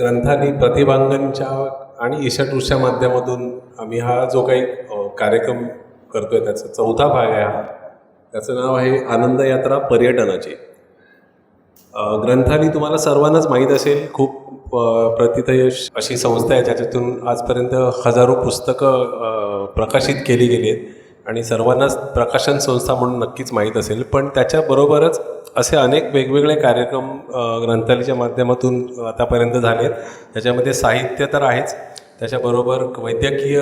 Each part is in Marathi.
ग्रंथाली प्रतिभांगनच्या आणि ईशाटूच्या माध्यमातून आम्ही हा जो काही कार्यक्रम करतोय त्याचा चौथा भाग आहे हा. त्याचं नाव आहे आनंद यात्रा पर्यटनाची. ग्रंथाली तुम्हाला सर्वांनाच माहीत असेल, खूप प्रतिथयश अशी संस्था आहे ज्याच्यातून आजपर्यंत हजारो पुस्तकं प्रकाशित केली गेली आहेत आणि सर्वांनाच प्रकाशन संस्था म्हणून नक्कीच माहीत असेल. पण त्याच्याबरोबरच असे अनेक वेगवेगळे कार्यक्रम ग्रंथालयाच्या माध्यमातून आतापर्यंत झाले आहेत. त्याच्यामध्ये साहित्य तर आहेच, त्याच्याबरोबर वैद्यकीय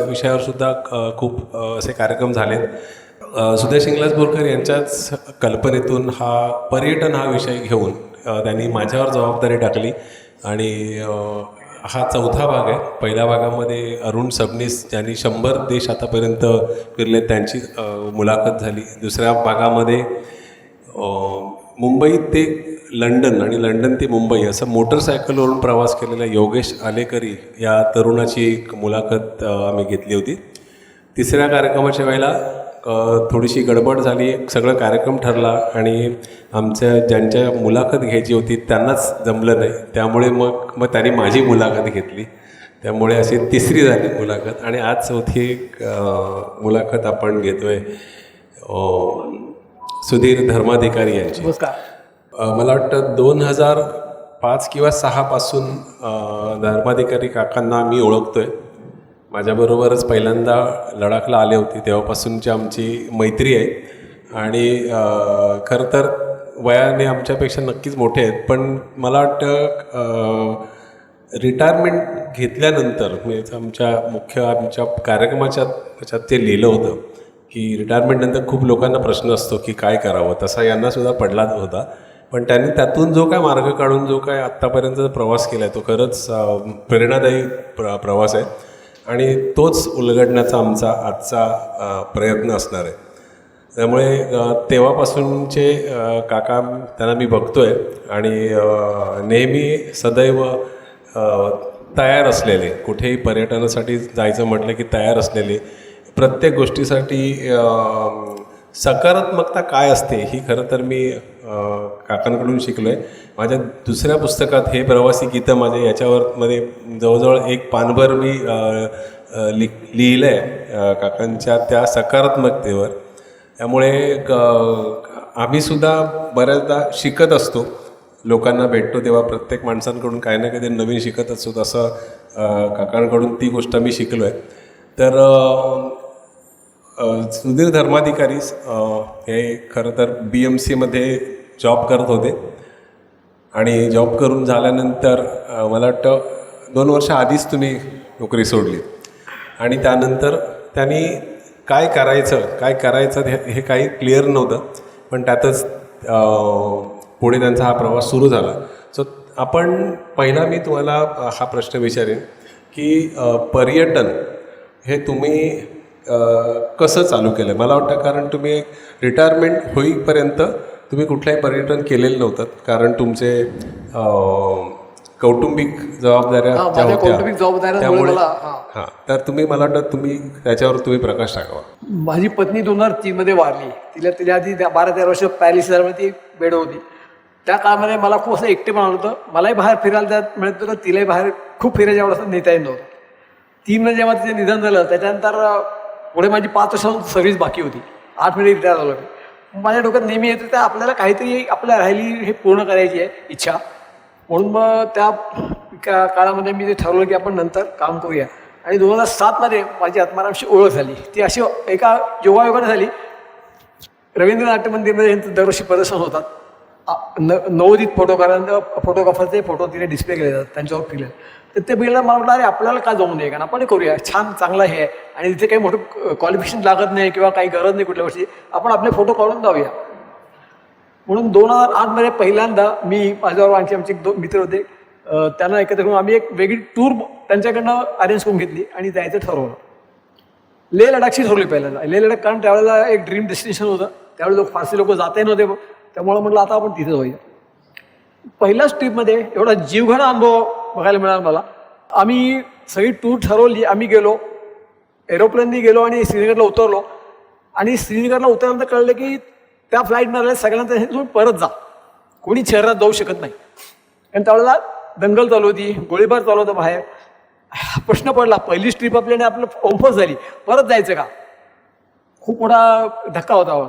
विषयावरसुद्धा खूप असे कार्यक्रम झालेत. सुदेश इंग्लसबोरकर यांच्याच कल्पनेतून पर्यटन हा विषय घेऊन त्यांनी माझ्यावर जबाबदारी टाकली आणि हा चौथा भाग आहे. पहिल्या भागामध्ये अरुण सबनीस ज्यांनी 100 देश आतापर्यंत फिरले त्यांची मुलाखत झाली. दुसऱ्या भागामध्ये मुंबई ते लंडन आणि लंडन ते मुंबई असं मोटरसायकलवरून प्रवास केलेल्या योगेश आलेकरी या तरुणाची एक मुलाखत आम्ही घेतली होती. तिसऱ्या कार्यक्रमाच्या वेळेला थोडीशी गडबड झाली, सगळं कार्यक्रम ठरला आणि ज्यांच्या मुलाखत घ्यायची होती त्यांनाच जमलं नाही, त्यामुळे मग त्यांनी माझी मुलाखत घेतली. त्यामुळे अशी तिसरी झाली मुलाखत आणि आज चौथी मुलाखत आपण घेतोय सुधीर धर्माधिकारी यांची. मला वाटतं 2005 किंवा 2006 पासून धर्माधिकारी काकांना मी ओळखतोय. माझ्याबरोबरच पहिल्यांदा लडाखला आले होते, तेव्हापासूनची आमची मैत्री आहे आणि खरं तर वयाने आमच्यापेक्षा नक्कीच मोठे आहेत. पण मला वाटतं रिटायरमेंट घेतल्यानंतर म्हणजे आमच्या कार्यक्रमाच्या त्याच्यात ते लिहिलं होतं की रिटायरमेंटनंतर खूप लोकांना प्रश्न असतो की काय करावं, तसा यांनासुद्धा पडलाच होता. पण त्यांनी त्यातून जो काय मार्ग काढून जो काय आत्तापर्यंत प्रवास केला आहे तो खरंच प्रेरणादायी प्रवास आहे आणि तोच उलगडण्याचा आमचा आजचा प्रयत्न असणार आहे. त्यामुळे तेव्हापासूनचे काका त्यांना मी बघतो आहे आणि नेहमी सदैव तयार असलेले, कुठेही पर्यटनासाठी जायचं म्हटलं की तयार असलेले, प्रत्येक गोष्टीसाठी सकारात्मकता काय असते ही खरं तर मी काकांकडून शिकलो आहे. माझ्या दुसऱ्या पुस्तकात हे प्रवासी गीतं मध्ये जवळजवळ एक पानभर मी लिहिलं आहे काकांच्या त्या सकारात्मकतेवर. त्यामुळे आम्हीसुद्धा बऱ्याचदा शिकत असतो, लोकांना भेटतो तेव्हा प्रत्येक माणसांकडून काही ना काही नवीन शिकत असतो. तसं काकांकडून ती गोष्ट मी शिकलो आहे. तर सुधीर धर्माधिकारी हे खरं तर BMCमध्ये जॉब करत होते आणि जॉब करून झाल्यानंतर मला वाटतं 2 वर्ष आधीच तुम्ही नोकरी सोडली आणि त्यानंतर त्यांनी काय करायचं हे काही क्लिअर नव्हतं. पण त्यातच पुढे त्यांचा हा प्रवास सुरू झाला. सो पहिला मी तुम्हाला हा प्रश्न विचारेन की पर्यटन हे तुम्ही कसं चालू केलं. मला वाटतं कारण तुम्ही रिटायरमेंट होईपर्यंत तुम्ही कुठलंही पर्यटन केलेलं नव्हतं, कारण तुमचे कौटुंबिक जबाबदाऱ्या ज्या होत्या त्यामुळे हां. तर मला वाटतं त्याच्यावर तुम्ही प्रकाश टाकावा. माझी पत्नी 2003 वारली. तिच्या आधी 12-13 वर्ष पॅरालिसिसमध्ये बेड होती. त्या काळामध्ये मला खूप असं एकटेपणा होतं. मलाही बाहेर फिरायला मिळत होतं, तिलाही बाहेर खूप फिरायच्या आवडतं, नेता येत नव्हतं. 3 जेव्हा तिचं निधन झालं त्याच्यानंतर पुढे माझी 5 वर्ष सर्व्हिस बाकी होती. 8 महिने रिटायर झालो. माझ्या डोक्यात नेहमी येतं तर आपल्याला काहीतरी आपल्या राहिली हे पूर्ण करायची आहे इच्छा. म्हणून मग त्या काळामध्ये मी ते ठरवलं की आपण नंतर काम करूया. आणि 2007 माझी आत्मारामशी ओळख झाली. ती अशी एका योगायोगाने झाली. रवींद्र नाट्य मंदिरमध्ये यांचं दरवर्षी प्रदर्शन होतात. नवोदित फोटोग्राफरचे फोटो तिने डिस्प्ले केले जातात, त्यांच्यावर फिरले. तर ते बिघडलं. मला म्हटलं अरे आपल्याला काय जमू नये, कारण आपण करूया, छान चांगलं हे आहे आणि तिथे काही मोठं क्वालिफिकेशन लागत नाही किंवा काही गरज नाही कुठल्या गोष्टी, आपण आपले फोटो काढून जाऊया. म्हणून 2008 पहिल्यांदा मी माझ्यावर आणखी आमचे 2 मित्र होते, त्यांना एकत्र करून आम्ही एक वेगळी टूर त्यांच्याकडनं अरेंज करून घेतली आणि जायचं ठरवलं. लेह लडाखची ठरवली पहिल्यांदा. लेह लडाख कारण त्यावेळेला एक ड्रीम डेस्टिनेशन होतं. त्यावेळेला फारसे लोक जातही नव्हते, त्यामुळे म्हटलं आता आपण तिथे जाऊया. पहिल्याच ट्रीपमध्ये एवढा जीवघेणा अनुभव बघायला मिळाला मला. आम्ही सगळी टूर ठरवली. आम्ही गेलो, एरोप्लेननी गेलो आणि श्रीनगरला उतरलो. आणि श्रीनगरला उतरल्यानंतर कळलं की त्या फ्लाईटमध्ये सगळ्यांना तुम्ही परत जा, कोणी शहरात जाऊ शकत नाही. कारण त्यावेळेला दंगल चालू होती, गोळीबार चालू होता बाहेर. प्रश्न पडला, पहिलीच ट्रिप आपल्याने आपलं ऑफच झाली, परत जायचं का? खूप मोठा धक्का होता.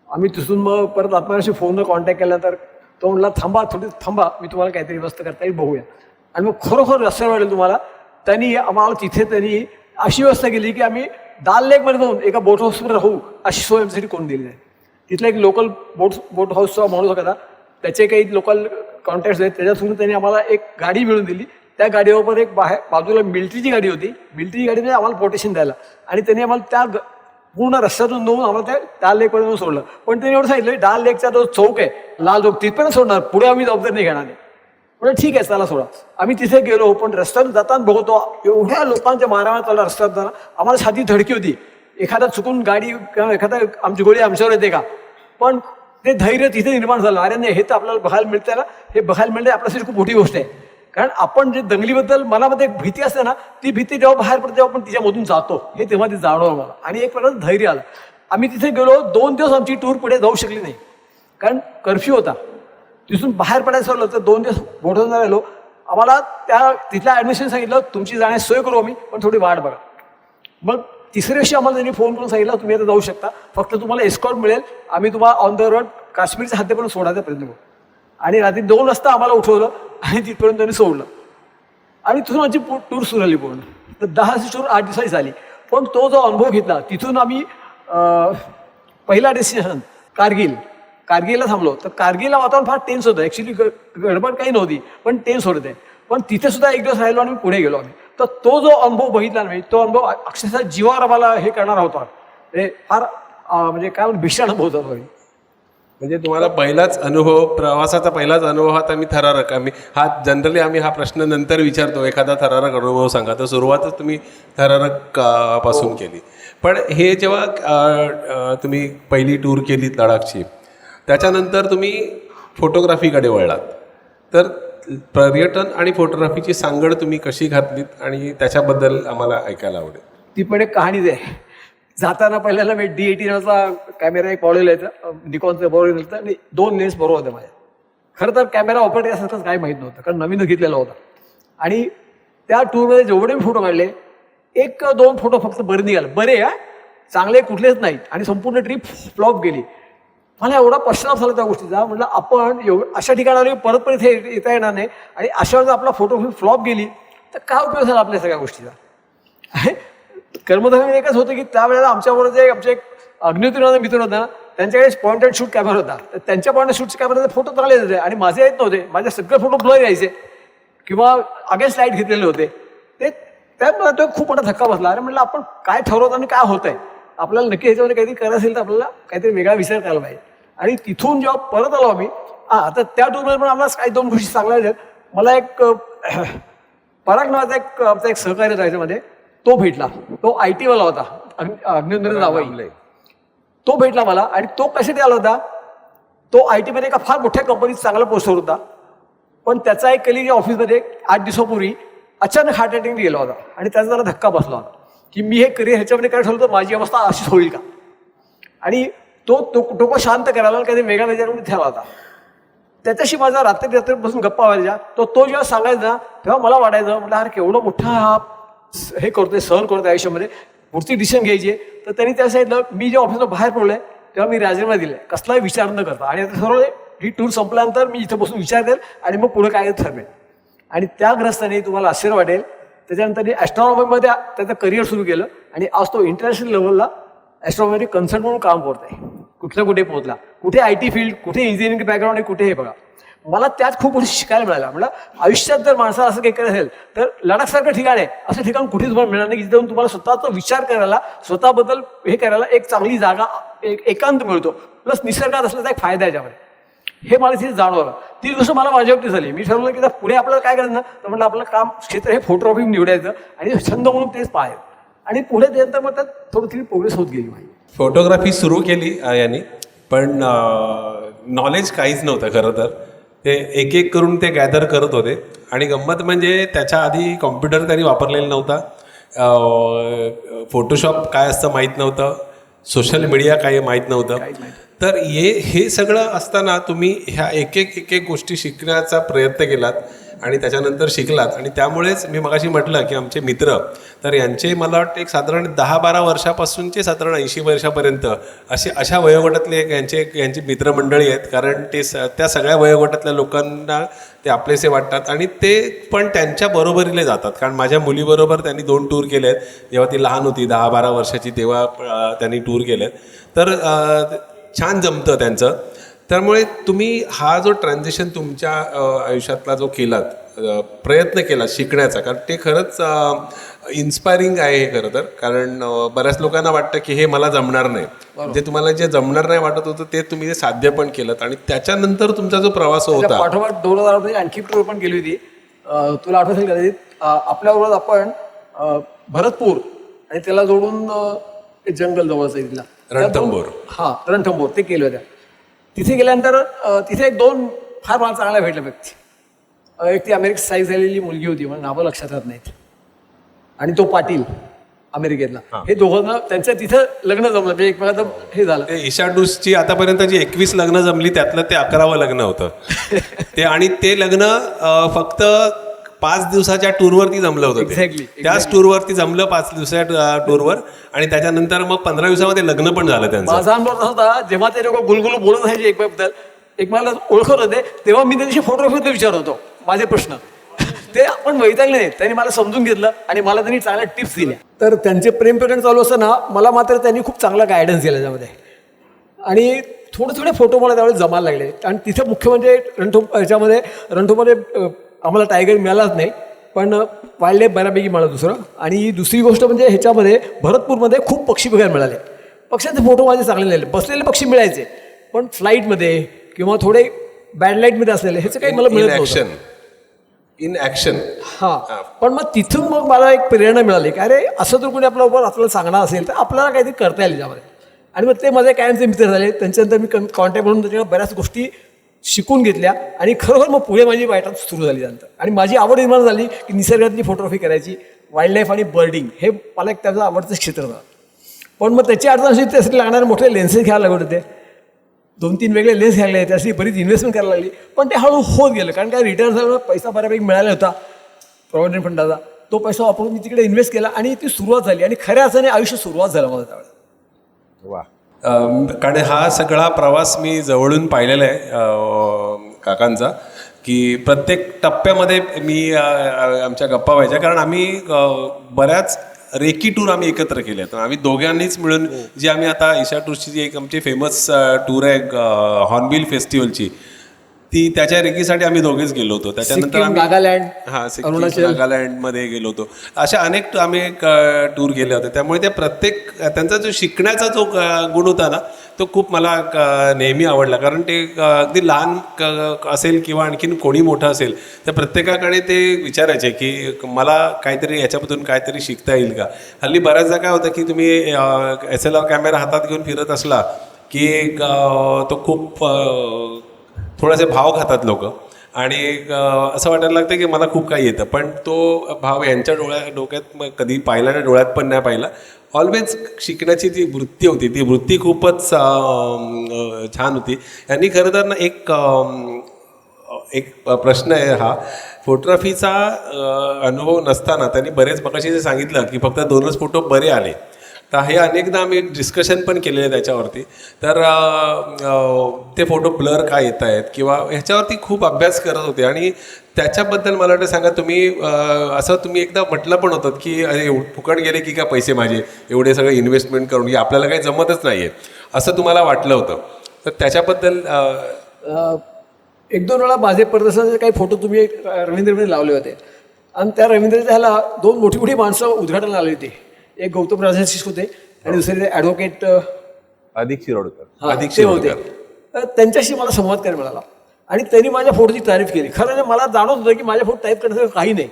आम्ही तिथून मग परत आत्माशी फोनवर कॉन्टॅक्ट केला, तर तो म्हणला थांबा, थोडी थांबा, मी तुम्हाला काहीतरी व्यवस्था करता येईल बघूया. आणि मग खरोखर रस्त्यावर वाटेल तुम्हाला, त्यांनी आम्हाला तिथे त्यांनी अशी व्यवस्था केली की आम्ही दाल लेकमध्ये जाऊन एका बोट हाऊसवर राहू अशी सोय आमच्यासाठी करून दिली आहे. तिथला एक लोकल बोट हाऊसचा माणूस होता, त्याचे काही लोकल कॉन्टॅक्ट्स आहेत, त्याच्यातून त्यांनी आम्हाला एक गाडी मिळून दिली. त्या गाडीवर एक बाजूला मिलिटरीची गाडी होती, मिलिटरी गाडीने आम्हाला प्रोटेक्शन द्यायला, आणि त्यांनी आम्हाला त्या पूर्ण रस्त्यातून नेऊन आम्हाला त्या डाल लेकपर्यंत सोडलं. पण त्यांनी एवढं सांगितलं, डाल लेकचा जो चौक आहे, लाल चौक, तिथपर्यंत सोडणार, पुढे आम्ही जबाबदारी नाही घेणार. म्हणजे ठीक आहे, चला सोडा. आम्ही तिथे गेलो, पण रस्त्यावर जाताना बघतो एवढ्या लोकांच्या मारामार चालला रस्त्यावर जाताना. आम्हाला साधी धडकी होती, एखादा चुकून गाडी किंवा एखादा आमची गोळी आमच्यावर येते का. पण ते धैर्य तिथे निर्माण झालं, अरे नाही, हे तर आपल्याला बघायला मिळतं ना, हे बघायला मिळते आपल्यासाठी खूप मोठी गोष्ट आहे. कारण आपण जे दंगलीबद्दल मनामध्ये एक भीती असते ना, ती भीती जेव्हा बाहेर पडते तेव्हा आपण तिच्यामधून जातो, हे तेव्हा ते जाणवलं मला. आणि एक प्रकारचं धैर्य आलं. आम्ही तिथे गेलो, 2 दिवस आमची टूर पुढे जाऊ शकली नाही, कारण कर्फ्यू होता. तिथून बाहेर पडायचं ठरलं तर 2 दिवस बोटून राहिलो. आम्हाला तिथल्या ॲडमिशन सांगितलं, तुमची जाण्यास सोय करू आम्ही, पण थोडी वाट बघा. मग तिसऱ्या दिवशी आम्हाला त्यांनी फोन करून सांगितलं, तुम्ही आता जाऊ शकता, फक्त तुम्हाला एस्कॉर्ट मिळेल, आम्ही तुम्हाला ऑन द रोड काश्मीरच्या हद्दीपर्यंत सोडायचा प्रयत्न करू. आणि रात्री 2 वाजता आम्हाला उठवलं आणि तिथपर्यंत त्यांनी सोडलं. आणि तिथून आमची टूर सुरू झाली पूर्ण. तर 10ची टूर 8 दिवसाची झाली. पण तो जो अनुभव घेतला, तिथून आम्ही पहिला डेस्टिनेशन कारगिलला थांबलो. तर कारगिलला वातावरण फार टेन्स होतं, ॲक्च्युली गडबड काही नव्हती, पण टेन्स होत आहे. पण तिथे सुद्धा 1 दिवस राहिलो आणि पुढे गेलो आम्ही. तर तो जो अनुभव बघितला नाही, तो अनुभव अक्षरशः जीवावर आम्हाला हे करणार होता. फार म्हणजे काय भीषण अनुभव होता. म्हणजे तुम्हाला पहिलाच अनुभव, प्रवासाचा पहिलाच अनुभव हा मी थरारक, जनरली आम्ही हा प्रश्न नंतर विचारतो, एखादा थरारक अनुभव सांगा, तर सुरुवातच तुम्ही थरारक पासून केली. पण हे जेव्हा तुम्ही पहिली टूर केलीत लडाखची, त्याच्यानंतर तुम्ही फोटोग्राफीकडे वळलात. तर पर्यटन आणि फोटोग्राफीची सांगड तुम्ही कशी घातलीत आणि त्याच्याबद्दल आम्हाला ऐकायला आवडेल. ती पण एक कहाणीच आहे. जाताना पहिल्यांदा मी D18 कॅमेरा एक बॉलेला यायचा, निकॉनचा बॉलेला यायचा, आणि 2 लेन्स बरोबर होत्या माझ्या. खरं तर कॅमेरा ऑपरेट यासारखंच काही माहीत नव्हतं, कारण नवीन घेतलेला होता. आणि त्या टूरमध्ये जेवढे मी फोटो काढले, 1-2 फोटो फक्त बरे निघाले, बरे चांगले कुठलेच नाहीत, आणि संपूर्ण ट्रिप फ्लॉप गेली. मला एवढा पश्चाताप झाला त्या गोष्टीचा. म्हटलं आपण अशा ठिकाणावर परत इथे येता येणार नाही, आणि अशा वेळेस आपला फोटो फ्लॉप गेली तर काय उपयोग झाला आपल्या सगळ्या गोष्टीचा. कर्मधारय एकच होतं की त्यावेळेला आमच्याबरोबर जे आमचे एक अग्निहोत्री मित्र होता, त्यांच्याकडे पॉईंट अँड शूट कॅमेरा होता. तर त्यांच्या पॉईंट अँड शूटच्या कॅमेराचे फोटो चांगले येत होते, आणि माझे येत नव्हते. माझे सगळे फोटो ब्लर यायचे किंवा अगेन्स्ट लाईट घेतलेले होते. ते त्यामुळे तो खूप मोठा धक्का बसला. अरे म्हटलं, आपण काय ठरवतो आणि काय होत आहे, आपल्याला नक्की ह्याच्यामध्ये काहीतरी करायचं असेल तर आपल्याला काहीतरी वेगळा विचार करायला पाहिजे. आणि तिथून जेव्हा परत आलो आम्ही, आता त्या टूरमध्ये पण आम्हाला काही 2 गोष्टी चांगल्या आहेत. मला एक पराग नावाचा आमचा एक सहकार्य त्याच्यामध्ये तो भेटला. तो IT वाला होता, अग्निहोत्री जावई. तो भेटला मला. आणि तो कशासाठी आला होता, तो IT मध्ये एका फार मोठ्या कंपनीत चांगला पोस्टवर होता. पण त्याचा एक कलिग ऑफिसमध्ये 8 दिवसापूर्वी अचानक हार्ट अटॅकने गेला होता, आणि त्याचा जरा धक्का बसला होता की मी हे करिअर ह्याच्यामध्ये काय ठरवलं तर माझी अवस्था अशीच होईल का. आणि तो शांत करायला काहीतरी वेगळा विचारून ठेवला होता. त्याच्याशी माझा रात्री बसून गप्पा व्हायच्या. तो जेव्हा सांगायचा तेव्हा मला वाटायचं, म्हटलं अरे केवढं मोठा हे करतोय, सहन करतोय आयुष्यामध्ये, पुढची डिसिजन घ्यायची. तर त्यांनी त्या सांगितलं, मी जेव्हा ऑफिसला बाहेर पडलोय तेव्हा मी राजीनामा दिलाय, कसलाही विचार न करता. आणि आता सर्व ही टूर संपल्यानंतर मी इथं बसून विचार करेल आणि मग पुढे काय ठरवेल. आणि त्या ग्रस्ताने तुम्हाला आश्चर्य वाटेल, त्याच्यानंतर ॲस्ट्रॉनॉमीमध्ये त्याचं करिअर सुरू केलं, आणि आज तो इंटरनॅशनल लेवलला ॲस्ट्रॉनॉमी कन्सल्टंट म्हणून काम करतोय. कुठे पोहोचला, कुठे IT फील्ड, कुठे इंजिनिअरिंग बॅकग्राऊंड आहे, कुठे हे बघा. मला त्यात खूप गोष्टी शिकायला मिळाल्या. म्हटलं आयुष्यात जर माणसाला असं काही करायचं असेल तर लडाखसारखं ठिकाण आहे, असं ठिकाण कुठेच तुम्हाला मिळणार नाही, जिथे तुम्हाला स्वतःचा विचार करायला, स्वतःबद्दल हे करायला एक चांगली जागा, एक एकांत मिळतो, प्लस निसर्गात असल्याचा एक फायदा आहे याच्यामध्ये. हे मला तिथे जाणवलं. ती गोष्ट मला माझ्यावरती झाली. मी ठरवलं की पुढे आपल्याला काय करायचं ना, तर म्हटलं आपलं काम क्षेत्र हे फोटोग्राफी निवडायचं आणि छंद म्हणून तेच पाहायचं. आणि पुढे त्यानंतर मग त्यात थोडी प्रोग्रेस होत गेली माझी. फोटोग्राफी सुरू केली यांनी, पण नॉलेज काहीच नव्हतं खरं तर. ते एक करून ते गॅदर करत होते. आणि गंमत म्हणजे त्याच्या आधी कॉम्प्युटर त्यांनी वापरलेला नव्हता, फोटोशॉप काय असतं माहीत नव्हतं, सोशल मीडिया काय माहीत नव्हतं. तर हे सगळं असताना तुम्ही ह्या एक गोष्टी शिकण्याचा प्रयत्न केलात. आणि त्याच्यानंतर शिकलात. आणि त्यामुळेच मी मगाशी म्हटलं की आमचे मित्र, तर यांचे मला वाटतं एक साधारण 10-12 वर्षापासूनचे साधारण 80 वर्षापर्यंत अशा वयोगटातले यांची मित्रमंडळी आहेत. कारण त्या सगळ्या वयोगटातल्या लोकांना ते आपलेसे वाटतात आणि ते पण त्यांच्या बरोबरीने जातात. कारण माझ्या मुलीबरोबर त्यांनी 2 टूर केले आहेत. जेव्हा ती लहान होती 10-12 वर्षाची तेव्हा त्यांनी टूर केले आहेत. तर छान जमतं त्यांचं. त्यामुळे तुम्ही हा जो ट्रान्झिशन तुमच्या आयुष्यातला जो केलात, प्रयत्न केला शिकण्याचा, कारण ते खरंच इन्स्पायरिंग आहे हे खरं तर. कारण बऱ्याच लोकांना वाटतं की हे मला जमणार नाही. म्हणजे तुम्हाला जे जमणार नाही वाटत होतं ते तुम्ही ते साध्य पण केलं. आणि त्याच्यानंतर तुमचा जो प्रवास होता, पाठोपाठ 2000 मध्ये आणखी टूर पण गेली होती. तुला आठवत असेल कदाचित आपल्याबरोबर आपण भरतपूर आणि त्याला जोडून जंगल जवळच आहे तिथला रणथंबोर. हा रणथंबोर ते केलं होत्या. तिथे गेल्यानंतर तिथे एक 2 फार मला चांगल्या भेटल्या व्यक्ती. एक ती अमेरिकेत स्थायिक झालेली मुलगी होती, मला नावं लक्षात राहत नाहीत, आणि तो पाटील अमेरिकेतला. हे दोघं त्यांचं तिथं लग्न जमलं, म्हणजे एकमेकांचं हे झालं. ईशा डूसची आतापर्यंत जी 21 लग्न जमली त्यातलं ते 11वं लग्न होतं ते. आणि ते लग्न फक्त 5 दिवसाच्या टूरवरती जमलं होतं. Exactly. त्याच टूरवरती जमलं 5 दिवसाच्या टूरवर. आणि त्याच्यानंतर मग 15 दिवसामध्ये लग्न पण झालं त्यांचं. माझा अनुभव तसा होता, जेव्हा ते लोक गुलगुलू बोलत राहायचे एकमेकांबद्दल, एकमेकाला ओळखत होते, तेव्हा मी त्यांची फोटोग्राफी विचारत होतो माझे प्रश्न. ते आपण वैतागले नाही, त्यांनी मला समजून घेतलं आणि मला त्यांनी चांगल्या टिप्स दिल्या. तर त्यांचे प्रेम प्रकरण चालू असताना मला मात्र त्यांनी खूप चांगला गायडन्स दिला त्यामध्ये. आणि थोडे फोटो मला त्यावेळेस जमायला लागले. आणि तिथे मुख्य म्हणजे रणथोमध्ये आम्हाला टायगर मिळालाच नाही, पण वाईल्ड लाईफ बऱ्यापैकी मिळालं दुसरं. आणि दुसरी गोष्ट म्हणजे ह्याच्यामध्ये भरतपूरमध्ये खूप पक्षी बघायला मिळाले. पक्ष्यांचे फोटो माझे चांगले झाले. बसलेले पक्षी मिळायचे, पण फ्लाईटमध्ये किंवा थोडे बॅड लाईटमध्ये असलेले ह्याचं काही मला मिळत नव्हतं. In action. हां, पण मग तिथून मग मला एक प्रेरणा मिळाली की अरे असं जर कोणी आपल्याला सांगणार असेल तर आपल्याला काहीतरी करता येईल त्यामध्ये. आणि मग ते माझे कायमचे मित्र झाले. त्यांच्यानंतर मी कॉन्टॅक्ट म्हणून त्याच्याकडे बऱ्याच गोष्टी शिकून घेतल्या आणि खरोखर मग पुढे माझी वाईटात सुरू झाली त्यानंतर. आणि माझी आवड निर्माण झाली की निसर्गातली फोटोग्राफी करायची, वाईल्ड लाईफ आणि बर्डिंग हे मला एक त्याचं आवडतं क्षेत्र होतं. पण मग त्याची अडचण अशी त्यासाठी लागणारे मोठे लेन्सेस घ्यायला लागत होते. 2-3 वेगळे लेन्स घ्यायला त्यासाठी बरीच इन्व्हेस्टमेंट करायला लागली. पण ते हळू होत गेलं, कारण काय रिटर्न झालं, पैसा बऱ्यापैकी मिळाला होता प्रॉव्हिडंट फंडाचा. तो पैसा वापरून मी तिकडे इन्व्हेस्ट केला आणि ती सुरुवात झाली. आणि खऱ्या अर्थाने आयुष्य सुरुवात झालं माझं त्यावेळेस. वा. कारण हा सगळा प्रवास मी जवळून पाहिलेला आहे काकांचा, की प्रत्येक टप्प्यामध्ये मी आमच्या गप्पा व्हायच्या. कारण आम्ही बऱ्याच रेकी टूर आम्ही एकत्र केले आहेत. आम्ही दोघांनीच मिळून जी आम्ही आता ईशा टूरची जी एक आमची फेमस टूर आहे हॉर्नबिल फेस्टिवलची, ती त्याच्या रेकीसाठी आम्ही दोघेच गेलो होतो. त्याच्यानंतर आम्ही नागालँड, सिक्कीम, नागालँडमध्ये गेलो होतो. अशा अनेक आम्ही टूर केले होते. त्यामुळे ते प्रत्येक त्यांचा जो शिकण्याचा जो गुण होता ना, तो खूप मला नेहमी आवडला. कारण ते अगदी लहान असेल किंवा आणखीन कोणी मोठं असेल तर प्रत्येकाकडे ते विचारायचे की मला काहीतरी याच्यामधून काहीतरी शिकता येईल का. हल्ली बऱ्याचदा काय होतं की तुम्ही SLR कॅमेरा हातात घेऊन फिरत असला की तो खूप थोडेसे भाव खातात लोक. आणि असं वाटायला लागतं की मला खूप काही येतं, पण तो भाव यांच्या डोक्यात कधी पाहिला नाही, डोळ्यात पण नाही पाहिला. ऑलवेज शिकण्याची जी वृत्ती होती ती वृत्ती खूपच छान होती. यांनी खरं तर ना एक प्रश्न आहे हा, फोटोग्राफीचा अनुभव नसताना त्यांनी बरेच मगाशी जे सांगितलं की फक्त 2च फोटो बरे आले, तर हे अनेकदा आम्ही डिस्कशन पण केलेलं आहे त्याच्यावरती. तर ते फोटो ब्लर का येत आहेत किंवा ह्याच्यावरती खूप अभ्यास करत होते. आणि त्याच्याबद्दल मला वाटतं सांगा, तुम्ही असं तुम्ही एकदा म्हटलं पण होतं की अरे फुकट गेले की का पैसे माझे, एवढे सगळे इन्व्हेस्टमेंट करून की आपल्याला काही जमतच नाही आहे असं तुम्हाला वाटलं होतं. तर त्याच्याबद्दल 1-2 वेळा माझे प्रदर्शनाचे काही फोटो तुम्ही रवींद्रमध्ये लावले होते. आणि त्या रवींद्रच्या ह्याला 2 मोठी माणसं उद्घाटन आली होती. एक गौतम राजर्षी होते आणि दुसरे ॲडव्होकेट अधिक ते होते. तर त्यांच्याशी मला संवाद करायला मिळाला आणि त्यांनी माझ्या फोटोची तारीफ केली. खरं म्हणजे मला जाणवत होतं की माझ्या फोटो टाईप करण्याचं काही नाही,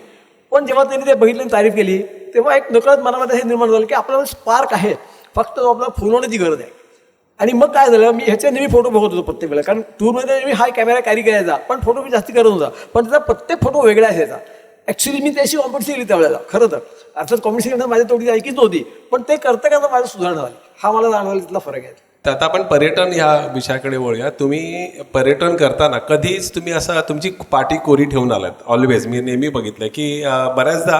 पण जेव्हा त्यांनी ते बघितलं आणि तारीफ केली तेव्हा एक नकळत मनामध्ये हे निर्माण झालं की आपल्याला स्पार्क आहे, फक्त तो आपल्याला फुलवण्याची गरज आहे. आणि मग काय झालं, मी ह्याच्या नेहमी फोटो बघत होतो प्रत्येक वेळेला, कारण टूरमध्ये मी हा कॅमेरा कॅरी करायचा, पण फोटो मी जास्ती करत होता, पण त्याचा प्रत्येक फोटो वेगळा असायचा. ॲक्च्युली मी त्याशी कॉम्पिटिशन केली त्यावेळेला. खरं तर अर्थात कॉम्पिटिशन माझ्या तोडी ऐकीच नव्हती, पण ते करता माझं सुधारणा झाली. हा मला जाणवला तिथला फरक आहे. तर आता आपण पर्यटन ह्या विषयाकडे वळूया. तुम्ही पर्यटन करताना कधीच तुम्ही असं तुमची पाठी कोरी ठेवून आलात? ऑलवेज मी नेहमी बघितलं की बऱ्याचदा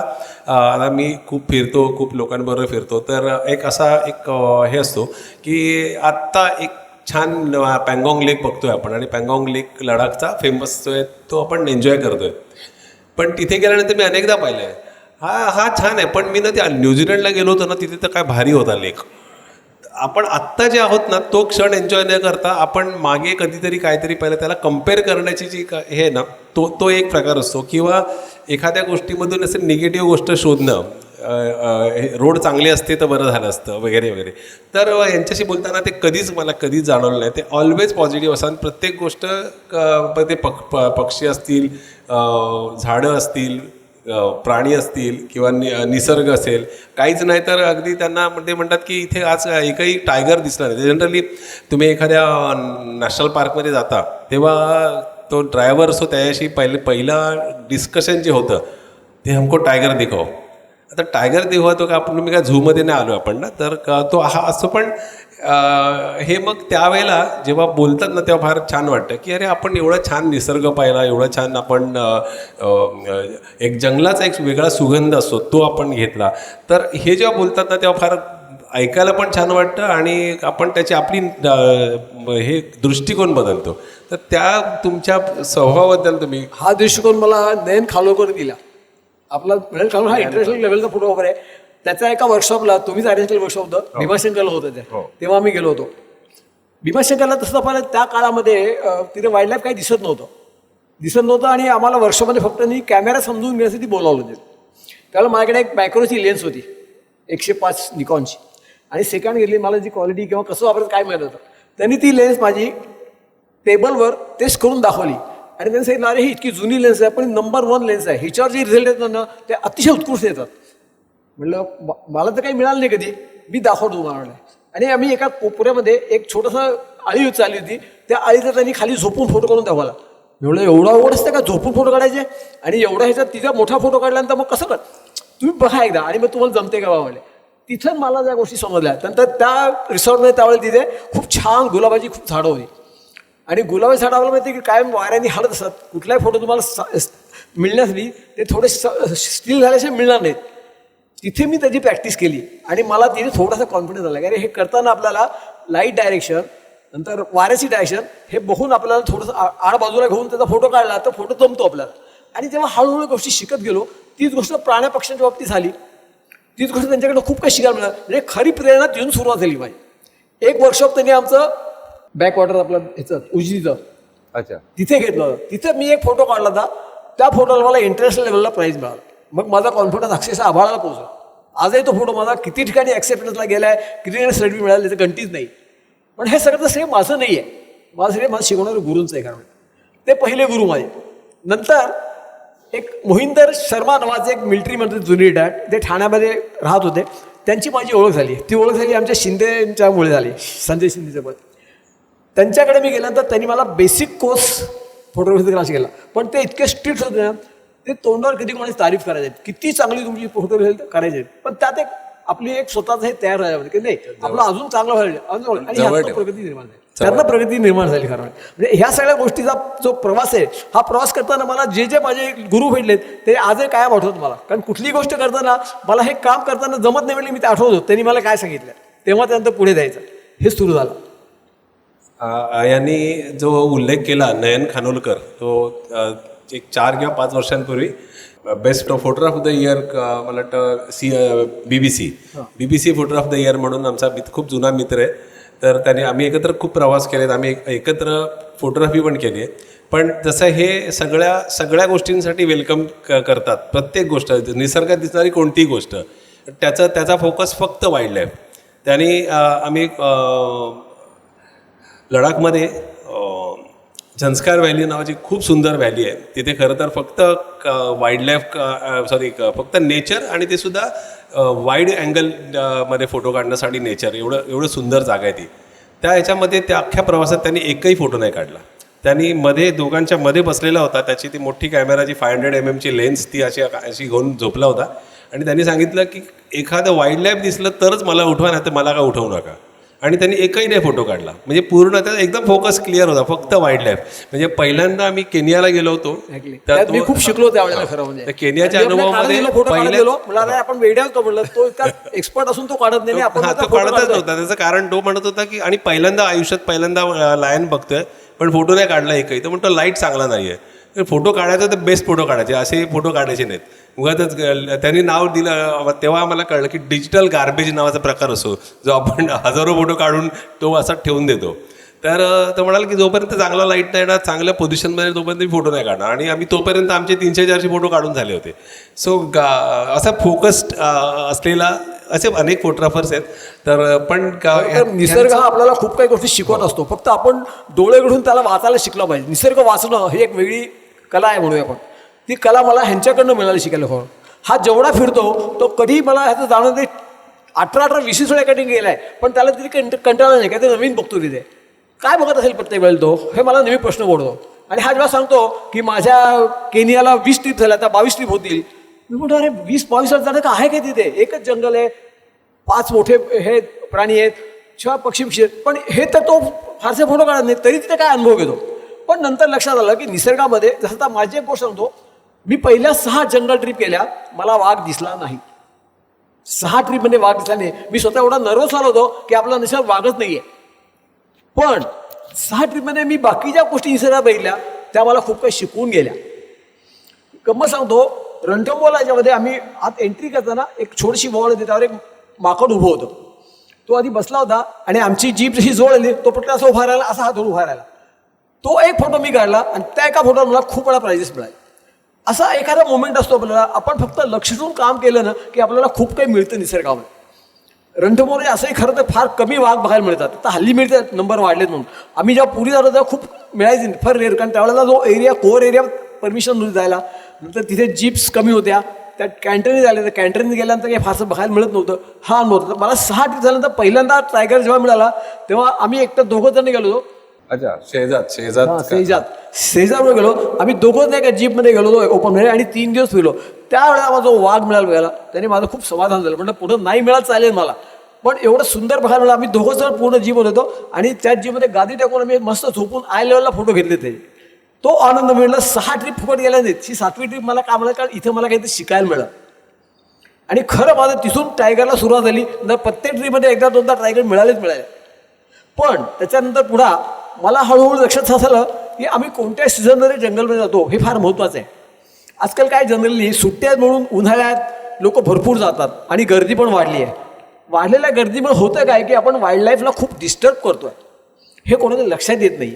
आता मी खूप फिरतो, खूप लोकांबरोबर फिरतो, तर एक असा एक हे असतो की आत्ता एक छान पँगॉंग लेक बघतोय आपण आणि पँगॉंग लेक लडाखचा फेमस जो आहे तो आपण एन्जॉय करतोय. पण तिथे गेल्यानंतर मी अनेकदा पाहिलं आहे हा छान आहे, पण मी ना त्या न्यूझीलंडला गेलो होतो ना, तिथे तर काय भारी होता लेक. आपण आत्ता जे आहोत ना तो क्षण एन्जॉय न करता आपण मागे कधीतरी काहीतरी पहिलं त्याला कम्पेअर करण्याची जी हे आहे ना तो एक प्रकार असतो. किंवा एखाद्या गोष्टीमधून असं निगेटिव्ह गोष्ट शोधणं, रोड चांगले असते तर बरं झालं असतं वगैरे वगैरे. तर यांच्याशी बोलताना ते कधीच जाणवलं नाही. ते ऑलवेज पॉझिटिव्ह असतात. प्रत्येक गोष्ट ते पक्षी असतील, झाडं असतील, प्राणी असतील किंवा निसर्ग असेल, काहीच नाही तर अगदी त्यांना ते म्हणतात की इथे आज एकही टायगर दिसला नाही. जनरली तुम्ही एखाद्या नॅशनल पार्कमध्ये जाता तेव्हा तो ड्रायव्हर असतो, त्याच्याशी पहिला डिस्कशन जे होतं ते हमको टायगर दिखाओ. आता टायगर दिखाओ तो का आपण मी काय झूमध्ये नाही आलो आपण ना, तर तो हा असं. पण हे मग त्यावेळेला जेव्हा बोलतात ना तेव्हा फार छान वाटतं की अरे आपण एवढा छान निसर्ग पाहिला, एवढा छान आपण एक जंगलाचा एक वेगळा सुगंध असतो तो आपण घेतला. तर हे जेव्हा बोलतात ना तेव्हा फार ऐकायला पण छान वाटतं आणि आपण त्याची आपली हे दृष्टिकोन बदलतो. तर त्या तुमच्या स्वभावाबद्दल तुम्ही हा दृष्टिकोन मला नयन खानोलकर दिला. आपला नयन खानोलकर हा इंटरनॅशनल लेवलचा फोटोग्राफर आहे. त्याच्या एका वर्कशॉपला तुम्हीच अरेंज केलं वर्कशॉप होतं, भीमाशंकरला होतं ते, तेव्हा आम्ही गेलो होतो भीमाशंकरला. तसं पाहिलं त्या काळामध्ये तिथे वाईल्ड लाईफ काही दिसत नव्हतं आणि आम्हाला वर्कशॉपमध्ये फक्त मी कॅमेरा समजून घेण्यासाठी बोलावलं होतं. त्यावेळेला माझ्याकडे एक मॅक्रोची लेन्स होती 105 निकॉनची, आणि सेकंड घेतली. मला जी क्वालिटी किंवा कसं वापरायचं काय माहीत होतं. त्यांनी ती लेन्स माझी टेबलवर टेस्ट करून दाखवली आणि त्यांनी सांगितलं अरे ही इतकी जुनी लेन्स आहे पण नंबर 1 लेन्स आहे, हिच्यावर जे रिझल्ट येतात ना ते अतिशय उत्कृष्ट येतात. म्हटलं मला तर काही मिळालं नाही कधी, मी दाखवतो तुम्हाला म्हणलं. आणि आम्ही एका कोपऱ्यामध्ये एक छोटंसं आळी चालली होती, त्या आळीचा त्यांनी खाली झोपून फोटो काढून दाखवला. एवढं आवड असतं का झोपून फोटो काढायचे, आणि एवढा ह्याच्यात तिचा मोठा फोटो काढल्यानंतर मग कसं कर तुम्ही बघा एकदा आणि मग तुम्हाला जमते का बाबा. तिथं मला ज्या गोष्टी समजल्या. त्यानंतर त्या रिसॉर्टमध्ये त्यावेळेला तिथे खूप छान गुलाबाची खूप झाडं होती आणि गुलाबाची झाडं आपल्याला माहिती की कायम वाऱ्याने हलत असतात. कुठलाही फोटो तुम्हाला मिळण्यासाठी ते थोडे स्टील झाल्याशिवाय मिळणार नाहीत. तिथे मी त्याची प्रॅक्टिस केली आणि मला तिथे थोडासा कॉन्फिडन्स आला की अरे हे करताना आपल्याला लाईट डायरेक्शन नंतर वाऱ्याची डायरेक्शन हे बघून आपल्याला थोडंसं आड बाजूला घेऊन त्याचा फोटो काढला तर फोटो जमतो आपल्याला. आणि जेव्हा हळूहळू गोष्टी शिकत गेलो तीच गोष्ट प्राण्या पक्ष्यांच्या बाबतीत झाली. तीच गोष्ट त्यांच्याकडनं खूप काही शिकायला मिळालं. म्हणजे खरी प्रेरणा तिथून सुरुवात झाली माझी. एक वर्कशॉप त्यांनी आमचं बॅकवॉटर आपलं ह्याचं उजनीचं तिथे घेतलं. तिथे मी एक फोटो काढला होता. त्या फोटोला मला इंटरनॅशनल लेवलला प्राईज मिळाला. मग माझा कॉन्फिडन्स अक्षरशः आभाळाला पोहोचला. आजही तो फोटो माझा किती ठिकाणी ॲक्सेप्टन्सला गेला आहे, किती ठिकाणी सर्टिफिकेट मिळालं त्याचं गणतीच नाही. पण हे सगळं श्रेय माझं नाही आहे, माझं श्रेय मला शिकवणाऱ्या गुरूंचं आहे. कारण ते पहिले गुरु माझे. नंतर एक मोहिंदर शर्मा नावाचे एक मिलिटरी मंत्री जुनी डॅड ते ठाण्यामध्ये राहत होते. त्यांची माझी ओळख झाली. ती ओळख झाली आमच्या शिंदेच्यामुळे झाली, संजय शिंदेचं पद. त्यांच्याकडे मी गेल्यानंतर त्यांनी मला बेसिक कोर्स फोटोग्राफीचा क्लास केला. पण ते इतके स्ट्रिक्ट होते ना, ते तोंडावर कधी कोणाची तारीफ करायचे, किती चांगली तुमची फोटोग्राफी करायचे. पण त्यात एक आपली एक स्वतःच हे तयार झालं की नाही आपलं अजून चांगलं व्हायला आणि ह्यातनं प्रगती निर्माण झाली. त्यांना प्रगती निर्माण झाली. कारण म्हणजे ह्या सगळ्या गोष्टीचा जो प्रवास आहे, हा प्रवास करताना मला जे जे माझे गुरु भेटलेत ते आजही कायम आठवत मला. कारण कुठलीही गोष्ट करताना मला हे काम करताना जमत नाही म्हणजे मी ते आठवतो त्यांनी मला काय सांगितलं, तेव्हा त्यानंतर पुढे जायचं हे सुरू झालं. यांनी जो उल्लेख केला नयन खानोलकर, तो एक 4 किंवा 5 वर्षांपूर्वी best photograph of the year मला वाटतं BBC photograph of the year म्हणून आमचा खूप जुना मित्र आहे. तर आम्ही एकत्र खूप प्रवास केलेत, आम्ही एकत्र फोटोग्राफी पण केली आहे. पण जसं हे सगळ्या गोष्टींसाठी वेलकम करतात. प्रत्येक गोष्ट निसर्गात दिसणारी कोणतीही गोष्ट त्याचा फोकस फक्त वाईल्ड लाईफ. त्यांनी आम्ही लडाखमध्ये झंस्कार व्हॅली नावाची खूप सुंदर व्हॅली आहे. तिथे खरं तर फक्त वाईल्ड लाईफ फक्त नेचर आणि ते सुद्धा वाईड अँगल मध्ये फोटो काढण्यासाठी नेचर एवढं सुंदर जागा आहे ती. त्या ह्याच्यामध्ये त्या अख्ख्या प्रवासात त्यांनी एकही फोटो नाही काढला. त्यांनी मध्ये दोघांच्या मध्ये बसलेला होता, त्याची ती मोठी कॅमेराची 500 mm ची लेन्स ती अशी घेऊन झोपला होता आणि त्यांनी सांगितलं की एखादं वाईल्ड लाईफ दिसलं तरच मला उठवा, नाही तर मला का उठवू नका. आणि त्यांनी एकही नाही फोटो काढला. म्हणजे पूर्ण त्याचा एकदम फोकस क्लिअर होता, फक्त वाईल्ड लाईफ. म्हणजे पहिल्यांदा आम्ही केनियाला गेलो होतो, त्यात मी खूप शिकलो त्यावेळेला खरं म्हणजे. त्या केनियाच्या अनुभवामध्ये फोटो काढत गेलो, मला आपण वेड्या होतो म्हणलं, तो इतका एक्सपर्ट असून तो काढत नाही, आपण हा, तो काढतच नव्हता. त्याचं कारण तो म्हणत होता की आणि पहिल्यांदा लायन बघतोय पण फोटो नाही काढला एकही. तर म्हणतो लाईट चांगला नाहीये, फोटो काढायचा तर बेस्ट फोटो काढायचे, असे फोटो काढायचे नाहीत. उगाच त्यांनी नाव दिलं. तेव्हा आम्हाला कळलं की डिजिटल गार्बेज नावाचा प्रकार असो, जो आपण हजारो फोटो काढून तो असाच ठेवून देतो. तर तो म्हणाल की जोपर्यंत चांगला लाईट नाही येणार, चांगल्या पोझिशनमध्ये, तोपर्यंत मी फोटो नाही काढणार. आणि आम्ही तोपर्यंत आमचे 300-400 फोटो काढून झाले होते. सो असा फोकस्ड असलेला असे अनेक फोटोग्राफर्स आहेत. तर पण निसर्ग हा आपल्याला खूप काही गोष्टी शिकवत असतो, फक्त आपण डोळे घडून त्याला वाचायला शिकलं पाहिजे. निसर्ग वाचणं ही एक वेगळी कला आहे म्हणूया आपण. ती कला मला ह्यांच्याकडनं मिळाली शिकायला. हो, हा जेवढा फिरतो तो कधी मला ह्याचं जाणं ते 18-20 वेळा कधी गेलाय, पण त्याला तरी कंटाळा नाही काय, ते नवीन बघतो तिथे. काय बघत असेल प्रत्येक वेळेला तो, हे मला नेहमी प्रश्न पडतो. आणि हा जेव्हा सांगतो की माझ्या केनियाला 20 ट्रिप झाल्या, आता 22 ट्रिप होतील, मी म्हणतो अरे 20-22 जाणं का आहे काय तिथे? एकच जंगल आहे, 5 मोठे हे प्राणी आहेत, 6 पक्षी आहेत, पण हे तर तो फारसे फोटो काढत नाही, तरी तिथे काय अनुभव घेतो. पण नंतर लक्षात आलं की निसर्गामध्ये जसं आता माझी एक गोष्ट सांगतो, मी पहिल्या 6 जंगल ट्रिप केल्या, मला वाघ दिसला नाही. 6 ट्रिपमध्ये वाघ दिसला नाही. मी स्वतः एवढा नर्वस झालो होतो की आपला निसर्ग वाघच नाहीये. पण 6 ट्रिपमध्ये मी बाकीच्या गोष्टी निसर्गात बघितल्या, त्या मला खूप काही शिकवून गेल्या. गंमत सांगतो, रणथंबोला याच्यामध्ये आम्ही आत एंट्री करताना एक छोटीशी वॉल होती, त्यावर एक माकड उभं होतं. तो आधी बसला होता आणि आमची जीप जशी जवळ आली, तो पटकन असा उभा राहिला, असा हात धरून उभा राहिला. तो एक फोटो मी काढला आणि त्या एका फोटोवर मला खूप वेळा प्राइजेस मिळाले. असा एखादा मोमेंट असतो आपल्याला, आपण फक्त लक्ष देऊन काम केलं ना की आपल्याला खूप काही मिळतं निसर्गामध्ये. रणथंबोरे असंही खरं तर फार कमी वाघ बघायला मिळतात. आता हल्ली मिळतात, नंबर वाढलेत म्हणून. आम्ही जेव्हा पुरी जातो तेव्हा खूप मिळायचे, फार रेअर. कारण त्यावेळेला जो एरिया कोर एरिया परमिशन नव्हती जायला, नंतर तिथे जीप्स कमी होत्या, त्या कॅन्टरने झाल्या, तर कॅन्टरने गेल्यानंतर काही फारसं बघायला मिळत नव्हतं. हा अनुभव होता. मला 6 ट्रिप झाल्यानंतर पहिल्यांदा टायगर जेव्हा मिळाला तेव्हा आम्ही एकटं 2 जण गेलो होतो. अच्छा, शेजारवर गेलो आम्ही 2 नाही का जीपमध्ये गेलो होतो ओपनमध्ये, आणि 3 दिवस फिरलो. त्यावेळेला माझा जो वाघ मिळाला बघायला, त्याने माझं खूप समाधान झालं. म्हणजे पुढं नाही मिळालं चालेल मला, पण एवढं सुंदर बघायला मिळालं. आम्ही 2 जण पूर्ण जीप होतो आणि त्या जीपमध्ये गादी टाकून आम्ही मस्त झोपून आय लेवलला फोटो घेतले. ते तो आनंद मिळाला. 6 ट्रिप फुकट गेल्या नाहीत. ही 7वी ट्रिप मला काय म्हणा, कारण इथे मला काहीतरी शिकायला मिळालं. आणि खरं माझं तिथून टायगरला सुरुवात झाली. नंतर प्रत्येक ट्रिपमध्ये 1-2दा टायगर मिळाले. पण त्याच्यानंतर पुढा मला हळूहळू लक्षात झालं की आम्ही कोणत्या सीझनमध्ये जंगलमध्ये जातो हे फार महत्त्वाचं आहे. आजकाल काय जनरली सुट्ट्या म्हणून उन्हाळ्यात लोक भरपूर जातात आणि गर्दी पण वाढली आहे. वाढलेल्या गर्दीमुळे होतं काय की आपण वाईल्ड लाईफला खूप डिस्टर्ब करतोय, हे कोणाला लक्षात येत नाही.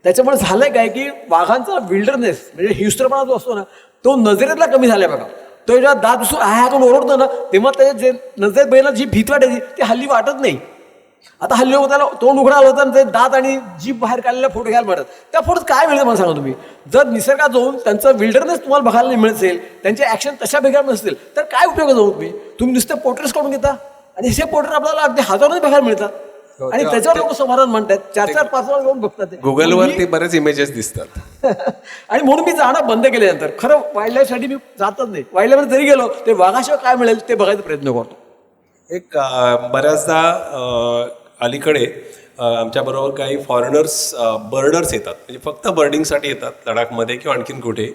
त्याच्यामुळे झालंय काय की वाघांचा विल्डरनेस म्हणजे हिंस्त्रपणा जो असतो ना, तो नजरेतला कमी झालाय बघा. तो जेव्हा दात दिसून आयाकडून ओरडतो ना, तेव्हा त्याच्या जे नजरेत बघायला जी भीत वाटायची ती हल्ली वाटत नाही. आता हल्ली लोक त्याला तोंड उघडा आलं होतं, ते दात आणि जीभ बाहेर काढलेला फोटो घ्यायला मिळतात. त्या फोटोत काय मिळतं मला सांगा तुम्ही. जर निसर्गात जाऊन त्यांचं विल्डरनेस तुम्हाला बघायला नाही मिळत असेल, त्यांचे ॲक्शन तशा बेकार नसतील, तर काय उपयोग जाऊ तुम्ही नुसते पोर्ट्रेट्स काढून घेता आणि हे पोर्ट्रेट आपल्याला अगदी हजारोने बघायला मिळतात. आणि त्याच्यावर लोक समाधान म्हणतात, 4-5 वेळा जाऊन बघतात. गुगलवरती बरेच इमेजेस दिसतात. आणि म्हणून मी जाणं बंद केल्यानंतर खरं वाईल्ड लाईफसाठी मी जातच नाही. वाईल्ड लाईफ जरी गेलो ते वाघाशिवाय काय मिळेल ते बघायचा प्रयत्न करतो. एक बऱ्याचदा अलीकडे आमच्याबरोबर काही फॉरेनर्स बर्डर्स येतात, म्हणजे फक्त बर्डिंगसाठी येतात लडाखमध्ये किंवा आणखीन कुठे.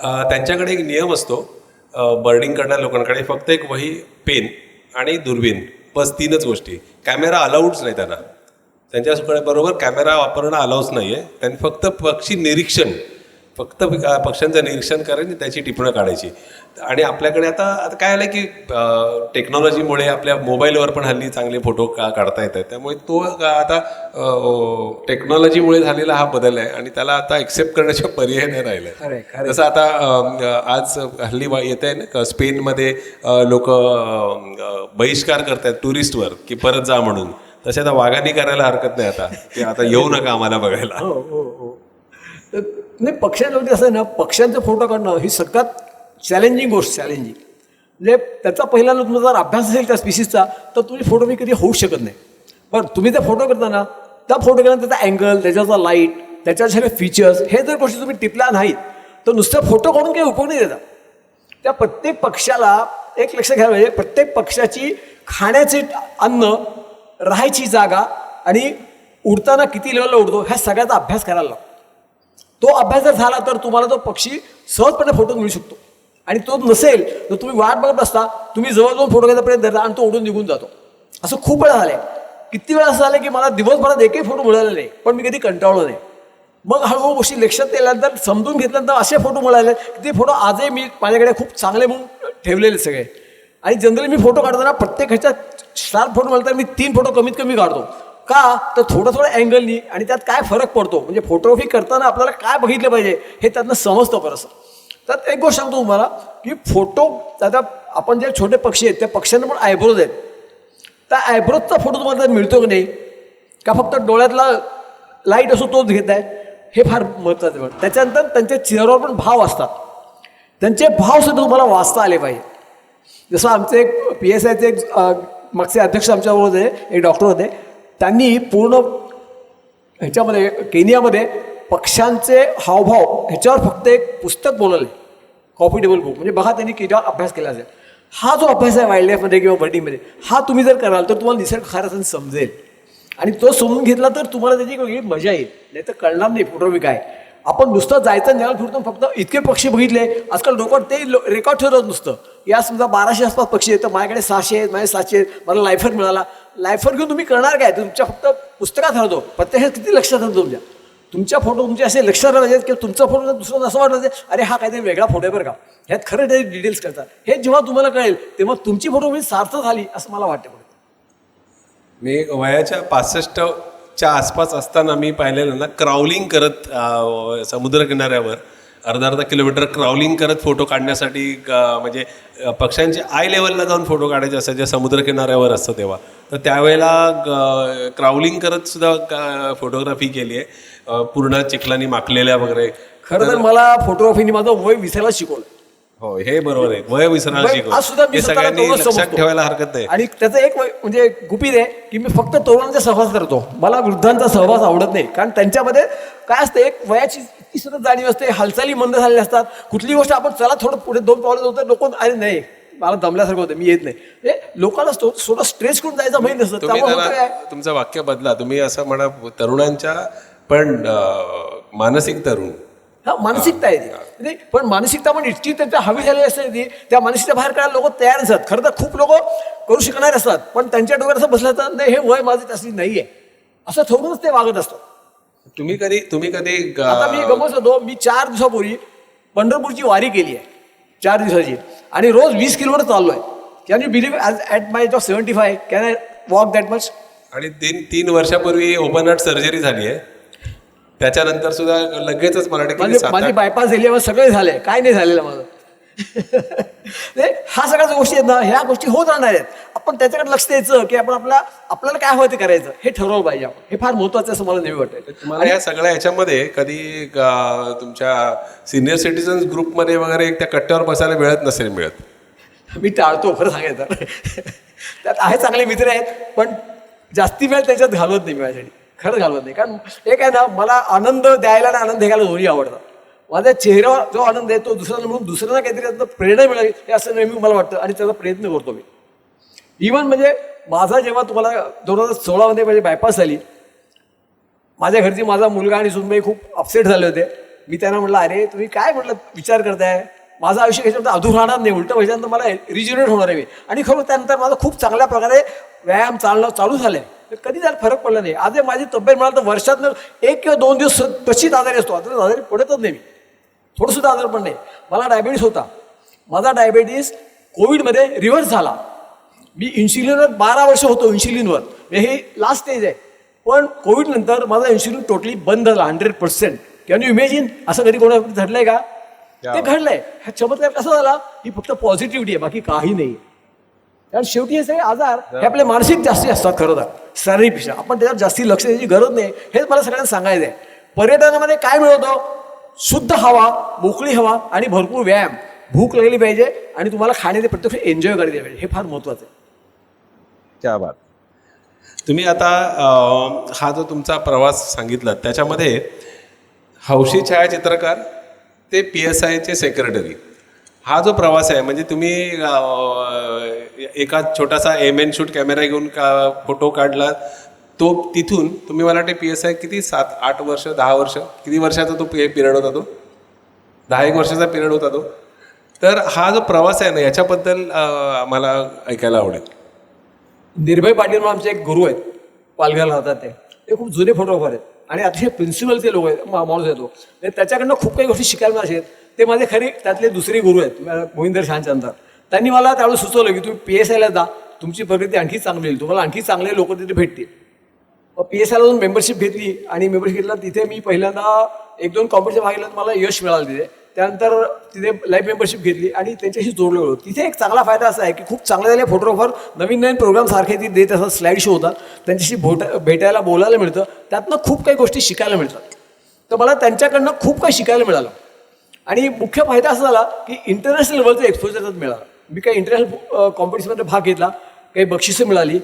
त्यांच्याकडे एक नियम असतो बर्डिंग करणाऱ्या लोकांकडे, फक्त एक वही, पेन आणि दुर्बीण, बस 3च गोष्टी. कॅमेरा अलाउड्स नाही त्यांना, त्यांच्याकडे बरोबर कॅमेरा वापरणं अलाउच नाही आहे. त्यांनी फक्त पक्षी निरीक्षण, फक्त पक्ष्यांचं निरीक्षण करायचं, त्याची टिपणं काढायची. आणि आपल्याकडे आता काय आलं की टेक्नॉलॉजीमुळे आपल्या मोबाईलवर पण हल्ली चांगले फोटो काढता येतात. त्यामुळे तो आता टेक्नॉलॉजीमुळे झालेला हा बदल आहे आणि त्याला आता एक्सेप्ट करण्याचा पर्याय नाही राहिला. जसं आता आज हल्ली येत आहे ना, स्पेनमध्ये लोक बहिष्कार करतात टुरिस्टवर की परत जा म्हणून. तसे आता वाघांनी करायला हरकत नाही आता की आता येऊ नका आम्हाला बघायला. नाही, पक्ष्यांवरती असं आहे ना, पक्ष्यांचे फोटो काढणं ही सगळ्यात चॅलेंजिंग गोष्ट. चॅलेंजिंग म्हणजे त्याचा पहिला तुमचा जर अभ्यास असेल त्या स्पीसीजचा, तर तुम्ही फोटो मी कधी होऊ शकत नाही. बरं, तुम्ही त्या फोटो करताना त्या फोटो केल्यानंतर त्याचा अँगल, त्याच्याचा लाईट, त्याच्या सगळे फीचर्स, हे जर गोष्टी तुम्ही टिपल्या नाहीत तर नुसत्या फोटो काढून काही उपयोग नाही देतात. त्या प्रत्येक पक्षाला एक लक्ष घ्यायला पाहिजे, प्रत्येक पक्षाची खाण्याचे अन्न राहायची जागा आणि उडताना किती लेवलला उडतो ह्या सगळ्याचा अभ्यास करायला लागतो. तो अभ्यास जर झाला तर तुम्हाला तो पक्षी सहजपणे फोटो मिळू शकतो. आणि तो नसेल तर तुम्ही वाट बघत असता, तुम्ही जवळजवळ फोटो घ्यायचा प्रयत्न करता आणि तो उडून निघून जातो. असं खूप वेळा झालंय. किती वेळा असं झालं की मला दिवसभरात एकही फोटो मिळाले नाही, पण मी कधी कंटाळलो नाही. मग हळूहळू गोष्टी लक्षात येल्यानंतर समजून घेतल्यानंतर असे फोटो मिळाले की ते फोटो आजही मी माझ्याकडे खूप चांगले म्हणून ठेवलेले सगळे. आणि जनरली मी फोटो काढताना प्रत्येक ह्याच्यात शार्प फोटो मिळतात मी 3 फोटो कमीत कमी काढतो. का तर थोडं थोडं अँगलनी आणि त्यात काय फरक पडतो, म्हणजे फोटोग्राफी करताना आपल्याला काय बघितलं पाहिजे हे त्यातनं समजतं बरंच. तर एक गोष्ट सांगतो तुम्हाला की फोटो, आता आपण जे छोटे पक्षी आहेत त्या पक्ष्यांना पण आयब्रोज आहेत. त्या आयब्रोजचा फोटो तुम्हाला मिळतो की नाही, का फक्त डोळ्यातला लाईट असो तोच घेत आहे, हे फार महत्त्वाचं. त्याच्यानंतर त्यांच्या चेहऱ्यावर पण भाव असतात. त्यांचे भाव सुद्धा तुम्हाला वाचता आले पाहिजे. जसं आमचे एक PSIचे एक मागचे अध्यक्ष आमच्याबरोबर होते, एक डॉक्टर होते. त्यांनी पूर्ण ह्याच्यामध्ये केनियामध्ये पक्ष्यांचे हावभाव ह्याच्यावर फक्त एक पुस्तक बोलवलं आहे, कॉफी टेबल बुक. म्हणजे बघा त्यांनी किती अभ्यास केला असेल. हा जो अभ्यास आहे वाईल्ड लाईफमध्ये किंवा बर्डिंगमध्ये, हा तुम्ही जर कराल तर तुम्हाला निसर्ग खरंच समजेल. आणि तो समजून घेतला तर तुम्हाला त्याची वेगळी मजा येईल. नाही तर कळणार नाही फोटोग्राफी काय. आपण नुसतं जायचं जगाला फिरतो फक्त इतके पक्षी बघितले. आजकाल लोक ते रेकॉर्ड ठेवतात नुसतं. या समजा 1200 आसपास पक्षी आहेत तर माझ्याकडे 600 आहेत, माझे 700 आहेत, मला लायफर मिळाला. लायफर घेऊन तुम्ही करणार काय, तुमच्या फक्त पुस्तकात राहतो. प्रत्यक्षात किती लक्षात राहतो तुमच्या फोटो तुमचे असे लक्षात राहायचे की तुमचा फोटो दुसरं असं वाटतं अरे हा काहीतरी वेगळा फोटो आहे बरं का. ह्यात खरं त्याचे डिटेल्स करतात. हे जेव्हा तुम्हाला कळेल तेव्हा तुमची फोटो म्हणजे सार्थ झाली असं मला वाटतं. मी वयाच्या 65च्या आसपास असताना मी पाहिलेलं ना, क्राउलिंग करत समुद्रकिनाऱ्यावर अर्धा किलोमीटर क्राउलिंग करत फोटो काढण्यासाठी म्हणजे पक्ष्यांच्या आय लेवलला जाऊन फोटो काढायचे असतात जे समुद्रकिनाऱ्यावर असतं तेव्हा. तर त्यावेळेला क्राउलिंग करत सुद्धा फोटोग्राफी केली आहे, पूर्ण चिखलानी माखलेल्या वगैरे. खरं तर मला फोटोग्राफीने माझं वय विसरायला शिकवलं. हो, हे बरोबर आहे, वय विसरायला आज सुद्धा मी शिकवलं. सगळ्यांनी लक्षात ठेवायला हरकत नाही. आणि त्याचं एक म्हणजे गुपित आहे की मी फक्त तरुणांचा सहवास करतो. मला वृद्धांचा सहवास आवडत नाही, कारण त्यांच्यामध्ये काय असते, एक वयाची इतकी सुद्धा जाणीव असते, हालचाली मंद झालेल्या असतात. कुठली गोष्ट आपण चला थोडं पुढे 2 पावलं जाऊ तर लोक अरे नाही मला दमल्यासारखं होतं, मी येत नाही. हे लोकांना थोडं स्ट्रेस करून जायचं माहीत नसतं. त्यामुळे तुमचं वाक्य बदला, तुम्ही असं म्हणा तरुणांच्या पण मानसिक तरुण. हा, मानसिकता आहे ती. पण मानसिकता पण इतकी त्यांच्या हवी झालेली असते ती, त्या मानसिकता बाहेर काढायला लोक तयार नसतात. खरं तर खूप लोक करू शकणारे असतात, पण त्यांच्या डोक्यात असं बसलं तर नाही हे वय माझी तशी नाही आहे असं ठरवूनच ते वागत असतात. तुम्ही कधी आता मी गमत होतो, मी 4 दिवसापूर्वी पंढरपूरची वारी केली आहे 4 दिवसाची, आणि रोज 20 किलोमीटर चाललो आहे. Can you believe at my age of 75 can I walk that much. आणि 3 वर्षापूर्वी ओपन हार्ट सर्जरी झाली आहे, त्याच्यानंतर सुद्धा लगेचच माझी बायपास झाली, सगळे झाले, काय नाही झालेलं माझं. हा सगळ्याच गोष्टी आहेत ना, ह्या गोष्टी होत राहणार आहेत. आपण त्याच्याकडे लक्ष द्यायचं की आपण आपल्याला काय हवं ते करायचं हे ठरवलं पाहिजे आपण. हे फार महत्त्वाचं असं मला नेहमी वाटतं. तुम्हाला या सगळ्या ह्याच्यामध्ये कधी तुमच्या सिनियर सिटीजन्स ग्रुपमध्ये वगैरे त्या कट्ट्यावर बसायला मिळत? मी टाळतो खरं सांगायचं. त्यात आहे चांगले मित्र आहेत, पण जास्ती वेळ त्याच्यात घालवत नाही मी माझ्यासाठी, खरंच घालवत नाही. कारण एक आहे ना, मला आनंद द्यायला आणि आनंद घ्यायला दोन्ही आवडतात. माझ्या चेहऱ्यावर जो आनंद आहे तो दुसऱ्यांना म्हणून दुसऱ्यांना काहीतरी त्यातनं प्रेरणा मिळावी हे असं नेहमी मला वाटतं, आणि त्याचा प्रयत्न करतो मी. इव्हन म्हणजे माझा जेव्हा तुम्हाला 2016 माझी बायपास झाली, माझ्या घरची माझा मुलगा आणि सुनबाई खूप अपसेट झाले होते. मी त्यांना म्हटलं अरे तुम्ही काय म्हटलं विचार करताय, माझं आयुष्य ह्याच्यामध्ये अधूर राहणार नाही, उलटं व्हायच्यानंतर मला रिज्युनेट होणार आहे मी. आणि खरं त्यानंतर माझं खूप चांगल्या प्रकारे व्यायाम चालू झाले. कधी त्याला फरक पडला नाही. आज माझी तब्येत म्हणाल तर वर्षातनं 1 किंवा 2 दिवस तशीच आजारी असतो. आता आजारी पडतच नाही मी, थोडंसुद्धा आजार पण नाही. मला डायबिटीस होता. माझा डायबिटीस कोविडमध्ये रिव्हर्स झाला. मी इन्शुलिनवर 12 वर्ष होतो इन्शुलिनवर, हे लास्ट स्टेज आहे. पण कोविड नंतर माझा इन्शुलिन टोटली बंद झाला 100%. Can you imagine? असं कधी कोणा घडलंय का? ते घडलंय. हा चमत्कार कसा झाला? ही फक्त पॉझिटिव्हिटी आहे, बाकी काही नाही. कारण शेवटी हे सगळे आजार हे आपले मानसिक जास्ती असतात खरं तर शारीरिकपेक्षा. आपण त्याच्यावर जास्ती लक्ष द्यायची गरज नाही, हेच मला सगळ्यांना सांगायचं आहे. पर्यटनामध्ये काय मिळवतो? शुद्ध हवा, मोकळी हवा आणि भरपूर व्यायाम. भूक लागली पाहिजे आणि तुम्हाला खाण्याचे प्रत्यक्ष एन्जॉय करायला पाहिजे, हे फार महत्त्वाचं आहे. क्या बात. तुम्ही आता हा जो तुमचा प्रवास सांगितला त्याच्यामध्ये हौशी छायाचित्रकार ते PSIचे सेक्रेटरी, हा जो प्रवास आहे म्हणजे तुम्ही एका छोटासा एम शूट कॅमेरा घेऊन फोटो काढला, तो तिथून तुम्ही मला वाटते PSI किती 7-8 वर्ष 10 वर्ष किती वर्षाचा तो पिरियड होता, तो 10-1 वर्षाचा पिरियड होता तो. तर हा जो प्रवास आहे ना, याच्याबद्दल मला ऐकायला आवडेल. निर्भय पाटील म्हणून आमचे एक गुरु आहेत, पालघरला राहतात ते खूप जुने फोटोग्राफर आहेत आणि अतिशय प्रिन्सिपलचे लोक आहेत, माणूस येतो. त्याच्याकडनं खूप काही गोष्टी शिकायला मिळाल्या आहेत. ते माझे खरे त्यातले दुसरे गुरु आहेत, मोहिंदर शानचंदर. त्यांनी मला त्यावेळेस सुचवलं की तुम्ही PSIला जा, तुमची प्रगती आणखी चांगली होईल, तुम्हाला आणखी चांगले लोक तिथे भेटतील. PSIला जाऊन मेंबरशिप घेतली आणि मेंबरशिप घेतला. तिथे मी पहिल्यांदा 1-2 कॉम्पिटिशन भाग घेतला, मला यश मिळालं तिथे. त्यानंतर तिथे लाईव्ह मेंबरशिप घेतली आणि त्यांच्याशी जोडलो गेलो. तिथे एक चांगला फायदा असा आहे की खूप चांगले झाले फोटोग्राफर नवीन प्रोग्राम सारखे ती देत असतात, स्लाईड शो होतात, त्यांच्याशी भेटायला बोलायला मिळतं, त्यातनं खूप काही गोष्टी शिकायला मिळतात. तर मला त्यांच्याकडनं खूप काही शिकायला मिळालं आणि मुख्य फायदा असा झाला की इंटरनॅशनल लेवलचं एक्सपोजर मिळालं. मी काही इंटरनॅशनल कॉम्पिटिशनमध्ये भाग घेतला, काही बक्षिसं मिळाली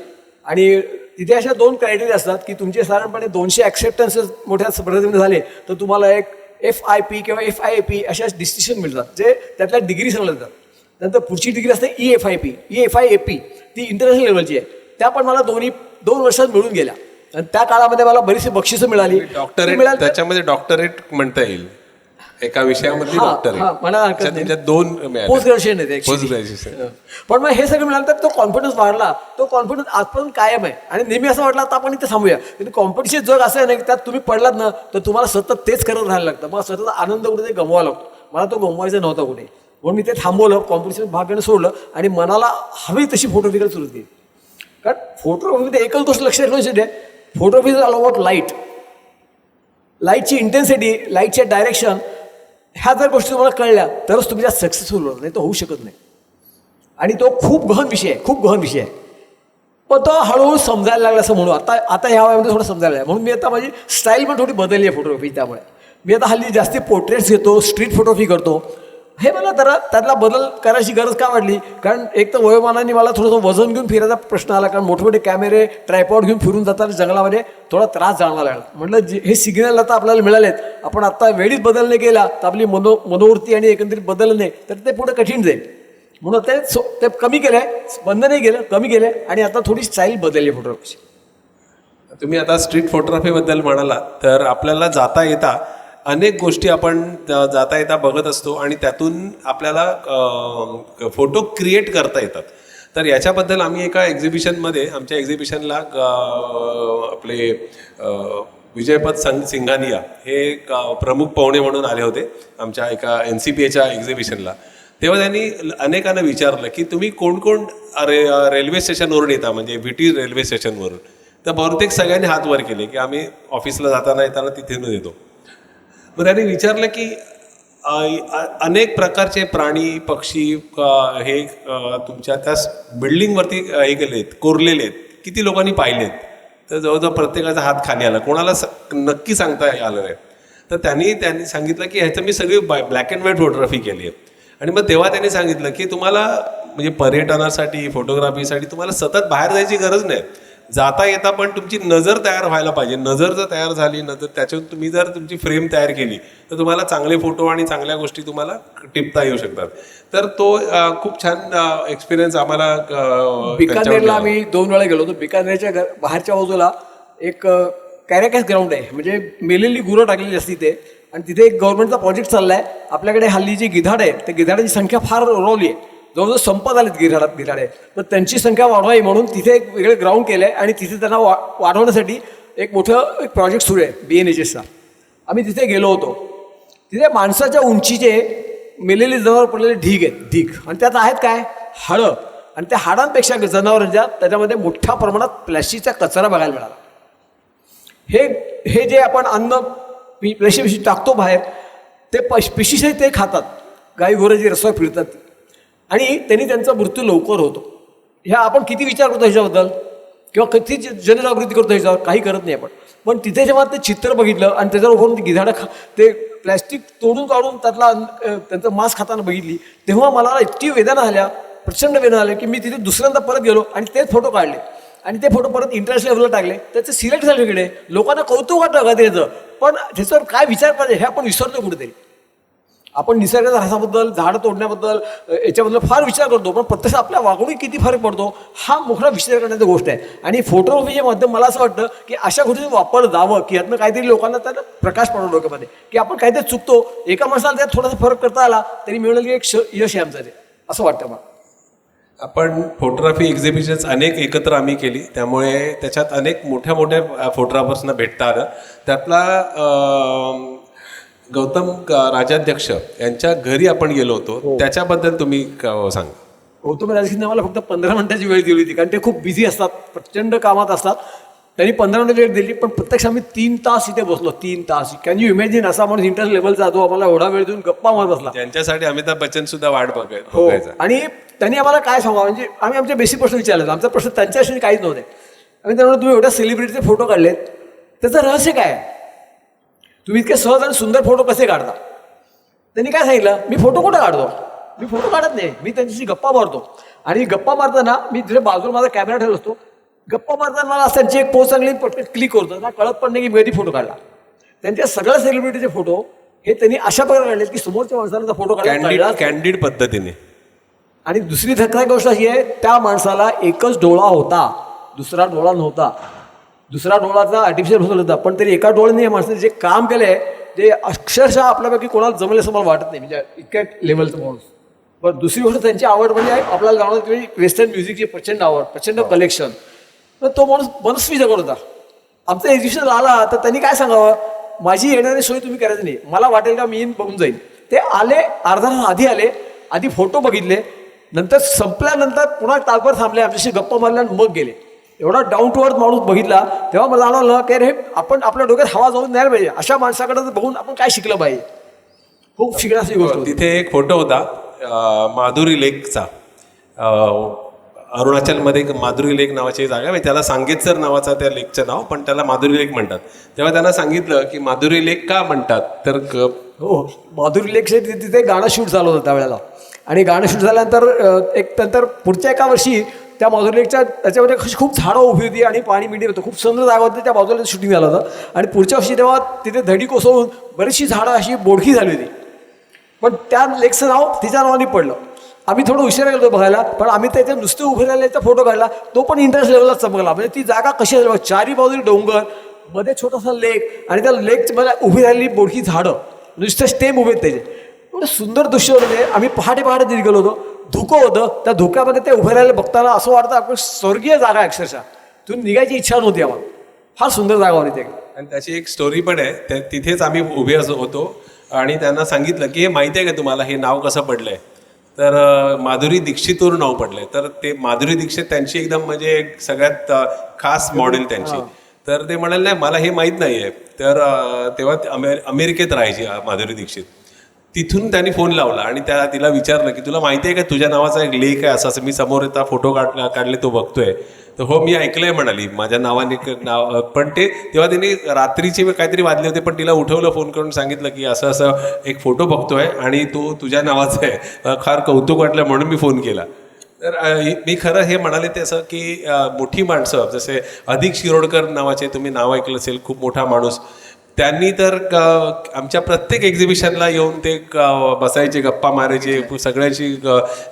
आणि तिथे अशा 2 क्रायटेरिया असतात की तुमचे साधारणपणे 200 ॲक्सेप्टन्सेस मोठ्या स्पर्धेमध्ये झाले तर तुम्हाला एक FIP किंवा FIAP अशा डिस्टिंक्शन मिळतात, जे त्यातल्या डिग्री समजल्या जातात. नंतर पुढची डिग्री असते EFIAP, ती इंटरनॅशनल लेवलची आहे. त्या पण मला 2 वर्षात मिळून गेल्या आणि त्या काळामध्ये मला बरीचशी बक्षिसं मिळाली. डॉक्टरेट, त्याच्यामध्ये डॉक्टरेट म्हणता येईल, एका विषयामध्ये डॉक्टरेट. मला हरकत नाही, 2 पोस्ट ग्रॅज्युएशन आहे पोस्ट ग्रॅज्युएशन. पण मग हे सगळं मिळालं तर तो कॉन्फिडन्स वाढला. तो कॉन्फिडन्स आजपर्यंत कायम आहे आणि नेहमी असं वाटलं आता आपण इथे थांबूया. पण कॉम्पिटिशन जग असं आहे ना की त्यात तुम्ही पडलात ना तर तुम्हाला सतत तेच करत राहायला लागतं. मग सतत आनंद कुठे गमवावा लागतो. मला तो गमवायचा नव्हता कुठे, म्हणून मी ते थांबवलं, कॉम्पिटिशन भाग घेणं सोडलं आणि मनाला हवी तशी फोटोग्राफी सुरू केली. कारण फोटोग्राफीमध्ये एकच गोष्ट लक्षात ठेवायची आहे, फोटोग्राफी इज ऑल अबाउट लाईटची इंटेन्सिटी, लाईटचे डायरेक्शन. ह्या जर गोष्टी तुम्हाला कळल्या तरच तुम्ही त्यात सक्सेसफुल होणार, नाही तर होऊ शकत नाही. आणि तो खूप गहन विषय आहे. पण तो हळूहळू समजायला लागला असं म्हणू. आता ह्या वयामध्ये थोडं समजायला आहे, म्हणून मी आता माझी स्टाईल पण थोडी बदलली आहे फोटोग्राफी. त्यामुळे मी आता हल्ली जास्ती पोर्ट्रेट्स घेतो, स्ट्रीट फोटोग्राफी करतो. हे मला त्यातला बदल करायची गरज का वाटली, कारण एक तर वयोमानाने मला थोडंसं वजन घेऊन फिरायचा प्रश्न आला. कारण मोठमोठे कॅमेरे, ट्रायपॉड घेऊन फिरून जाताना जंगलामध्ये थोडा त्रास जाणवायला लागला. म्हटलं हे सिग्नल आता आपल्याला मिळालेत, आपण आता वेळीच बदल नाही केला तर आपली मनोवृत्ती आणि एकंदरीत बदल नाही तर ते पुढे कठीण जाईल. म्हणून ते कमी केलं आहे, बंद नाही केलं, कमी केलं आणि आता थोडी स्टाईल बदलली फोटोग्राफीची. तुम्ही आता स्ट्रीट फोटोग्राफीबद्दल म्हणाला तर आपल्याला जाता येता अनेक गोष्टी आपण जाता येता बघत असतो आणि त्यातून आपल्याला फोटो क्रिएट करता येतात. तर याच्याबद्दल आम्ही एका एक्झिबिशनमध्ये, आमच्या एक्झिबिशनला आपले विजयपद सिंघानिया हे प्रमुख पाहुणे म्हणून आले होते आमच्या एका NCPAच्या एक्झिबिशनला. तेव्हा त्यांनी अनेकांना विचारलं की तुम्ही कोण रेल्वे स्टेशनवरून येता, म्हणजे VT रेल्वे स्टेशनवरून. तर बहुतेक सगळ्यांनी हात वर केले की आम्ही ऑफिसला जाताना येताना तिथून येतो. मग त्यांनी विचारलं की अनेक प्रकारचे प्राणी पक्षी हे तुमच्या त्या बिल्डिंगवरती हे केलेत, कोरलेले आहेत, किती लोकांनी पाहिलेत. तर जवळजवळ प्रत्येकाचा हात खाली आला, कोणाला नक्की सांगता आलं नाही. तर त्यांनी सांगितलं की ह्याचं मी सगळी ब्लॅक अँड व्हाईट फोटोग्राफी केली आहे. आणि मग तेव्हा त्यांनी सांगितलं की तुम्हाला म्हणजे पर्यटनासाठी, फोटोग्राफीसाठी तुम्हाला सतत बाहेर जायची गरज नाही, जाता येता पण तुमची नजर तयार व्हायला पाहिजे. नजर जर तयार झाली, त्याच्यातून तुम्ही जर तुमची फ्रेम तयार केली तर तुम्हाला चांगले फोटो आणि चांगल्या गोष्टी तुम्हाला टिपता येऊ शकतात. तर तो खूप छान एक्सपिरियन्स आम्हाला. बिकानेरला आम्ही 2 वेळा गेलो होतो. बिकानेरच्या बाहेरच्या बाजूला एक कॅरेकॅस ग्राउंड आहे, म्हणजे मेलेली गुरं टाकलेली असते तिथे, आणि तिथे एक गव्हर्नमेंटचा प्रोजेक्ट चालला आहे. आपल्याकडे हल्ली जी गिधाड आहे त्या गिधाडाची संख्या फार रोवली आहे, जवळजवळ संपत आलेत गिधाडे. तर त्यांची संख्या वाढवावी म्हणून तिथे एक वेगळे ग्राउंड केलं आहे आणि तिथे त्यांना वाढवण्यासाठी एक मोठं प्रोजेक्ट सुरू आहे BNHSचा. आम्ही तिथे गेलो होतो. तिथे माणसाच्या उंचीचे मेलेले जनावर पडलेले ढीग आणि त्यात आहेत काय, हाडं. आणि त्या हाडांपेक्षा जनावरांच्या त्याच्यामध्ये मोठ्या प्रमाणात प्लॅस्टिकचा कचरा बघायला मिळाला. हे जे आपण अन्न पिशी टाकतो बाहेर, ते पिशीसही ते खातात, गाई गुरं जी रस्त्यावर फिरतात, आणि त्यांनी त्यांचा मृत्यू लवकर होतो. ह्या आपण किती विचार करतो ह्याच्याबद्दल, किंवा किती जनजागृती करतो ह्याच्यावर, काही करत नाही आपण. पण तिथे जेव्हा ते चित्र बघितलं आणि त्याच्यावर ती गिधाडं ते प्लॅस्टिक तोडून काढून त्यांचं मांस खाताना बघितली, तेव्हा मला इतकी वेदना झाल्या, प्रचंड वेदना झाल्या की मी तिथे दुसऱ्यांदा परत गेलो आणि तेच फोटो काढले आणि ते फोटो परत इंटरनॅशनल लेवलला टाकले. त्याचं सिलेक्ट झाले वेगळे, लोकांना कौतुक वाटलं का त्याचं, पण त्याच्यावर काय विचार पाहिजे हे आपण विसरतो कुठेतरी. आपण निसर्गाच्या ऱ्हासाबद्दल, झाडं तोडण्याबद्दल याच्याबद्दल फार विचार करतो, पण प्रत्यक्ष आपल्या वागणुकीत किती फरक पडतो हा मोठा विचार करण्याची गोष्ट आहे. आणि फोटोग्राफीचे माध्यम मला असं वाटतं की अशा गोष्टी वापरलं जावं की यातनं काहीतरी लोकांना त्याला प्रकाश पडतो डोक्यामध्ये, की आपण काहीतरी चुकतो, एका माणसाला त्यात थोडासा फरक करता आला तरी मिळेल की एक यश आहे आमचं ते, असं वाटतं मला. आपण फोटोग्राफी एक्झिबिशन्स अनेक एकत्र आम्ही केली, त्यामुळे त्याच्यात अनेक मोठ्या मोठ्या फोटोग्राफर्सना भेटता आलं. त्यातला गौतम राजाध्यक्ष यांच्या घरी आपण गेलो होतो, त्याच्याबद्दल तुम्ही सांगा. गौतम राजखिंना मला फक्त 15 मिनिटाची वेळ दिली होती, कारण ते खूप बिझी असतात, प्रचंड कामात असतात. त्यांनी 15 मिनिटं वेळ दिली, पण प्रत्यक्ष आम्ही 3 तास इथे बसलो. 3 तास. Can you imagine? असा माणूस इंटरनॅशनल लेवलचा जातो, आम्हाला एवढा वेळ देऊन गप्पा मारत बसला. त्यांच्यासाठी अमिताभ बच्चन सुद्धा वाट हो. बघायचा. आणि त्यांनी आम्हाला काय सांगा, म्हणजे आम्ही आमचे बेसिक प्रश्न विचारले. आमचा प्रश्न त्यांच्याशी काहीच नव्हते. आम्ही त्यांना तुम्ही एवढ्या सेलिब्रिटीचे फोटो काढलेत, त्याचं रहस्य काय आहे? तुम्ही इतके सहज आणि सुंदर फोटो कसे काढता? त्यांनी काय सांगितलं, मी फोटो कुठं काढतो, मी फोटो काढत नाही, मी त्यांच्याशी गप्पा मारतो. आणि गप्पा मारताना मी तुझ्या बाजूला माझा कॅमेरा ठेवला असतो, गप्पा मारताना मला त्यांची एक पोस्ट चांगली पटकन क्लिक करतो ना, कळत पण नाही की मी कधी फोटो काढला. त्यांच्या सगळ्या सेलिब्रिटीचे फोटो हे त्यांनी अशा प्रकारे काढले की समोरच्या माणसाला फोटो काढला कॅन्डिड पद्धतीने. आणि दुसरी धक्कादायक गोष्ट अशी आहे, त्या माणसाला एकच डोळा होता, दुसरा डोळा नव्हता. दुसरा डोळाचा आर्टिफिशियल होता, पण तरी एका डोळ्याने या माणसाने जे काम केलंय ते अक्षरशः आपल्यापैकी कोणाला जमेल असं मला वाटत नाही, म्हणजे इतक्या लेवलचं माणूस. पण दुसरी गोष्ट त्यांची आवड म्हणजे आपल्याला जाणवत वेस्टर्न म्युझिकची प्रचंड आवड, प्रचंड कलेक्शन. तर तो माणूस मनस्वी जगत होता. आमचं एक्झिबिशन आला तर त्यांनी काय सांगावं, माझी येणारी सोय तुम्ही करायची नाही, मला वाटेल का मी येईन बघून जाईन. ते आले, अर्धा तास आधी आले, आधी फोटो बघितले, नंतर संपल्यानंतर पुन्हा तासभर थांबले, आमच्याशी गप्पा मारल्या आणि मग गेले. एवढा डाऊन टू अर्थ माणूस बघितला तेव्हा मला जाणवलं की अरे आपण आपल्या डोक्यात हवा जाऊन द्यायला पाहिजे. अशा माणसाकडे बघून आपण काय शिकलं पाहिजे, खूप शिकण्याची गोष्ट होती. तिथे एक फोटो होता माधुरी लेकचा. अरुणाचलमध्ये एक माधुरी लेक नावाची जागा आहे, त्याला सांगेतसर नावाचा त्या लेकचं नाव, पण त्याला माधुरी लेक म्हणतात. तेव्हा त्यांना सांगितलं की माधुरी लेक का म्हणतात, तर हो, माधुरी लेक तिथे गाणं शूट झालं होतं त्यावेळेला. आणि गाणं शूट झाल्यानंतर नंतर पुढच्या एका वर्षी त्या माधुरी लेकच्या त्याच्यामध्ये खूप झाडं उभी होती आणि पाणी मिडी होतं, खूप सुंदर जागा होती, त्या बाजूला शूटिंग झालं होतं. आणि पुढच्या वर्षी तेव्हा तिथे धडी कोसळून बरीचशी झाडं अशी बोडकी झाली होती, पण त्या लेकचं नाव तिच्या नावाने पडलं. आम्ही थोडं उशिरा गेलो बघायला, पण आम्ही त्याच्या नुसते उभे राहिल्याचा फोटो काढला, तो पण इंटरेस्ट लेवलला चमकला. म्हणजे ती जागा कशी आहे, चारी बाजूला डोंगर, मध्ये छोटासा लेक, आणि त्या लेकच्या उभी राहिलेली बोडकी झाडं, नुसते स्टेम उभे त्याचे, एवढं सुंदर दृश्य होतं. ते आम्ही पहाटे तिथे गेलो होतो, धुकं होतं, त्या धुक्यामध्ये ते उभे राहिले बघताना असं वाटतं आपण स्वर्गीय जागा आहे, अक्षरशः तिथून निघायची इच्छा नव्हती आम्हाला. फार सुंदर जागा होती ते. आणि त्याची एक स्टोरी पण आहे. तिथेच आम्ही उभे होतो आणि त्यांना सांगितलं की हे माहिती आहे का तुम्हाला हे नाव कसं पडलंय, तर माधुरी दीक्षितवरून नाव पडलंय. तर ते माधुरी दीक्षित त्यांची एकदम म्हणजे सगळ्यात खास मॉडेल त्यांची. तर ते म्हणाले नाही मला हे माहीत नाही आहे. तर तेव्हा अमेरिकेत राहायची माधुरी दीक्षित. तिथून त्यांनी फोन लावला आणि तिला विचारलं की तुला माहिती आहे का तुझ्या नावाचा एक लेख आहे असं, मी समोर येता फोटो काढले तो बघतोय. तर हो मी ऐकलंय म्हणाली, माझ्या नावाने नाव. पण तेव्हा त्यांनी रात्रीचे काहीतरी वाजले होते, पण तिला उठवलं फोन करून, सांगितलं की असं असं एक फोटो बघतोय आणि तो तुझ्या नावाचा आहे, फार कौतुक वाटलं म्हणून मी फोन केला. तर मी खरं हे म्हणाले ते असं की मोठी माणसं जसे अधिक शिरोडकर नावाचे तुम्ही नाव ऐकलं असेल, खूप मोठा माणूस, त्यांनी तर आमच्या प्रत्येक एक्झिबिशनला येऊन ते बसायचे, गप्पा मारायचे सगळ्यांची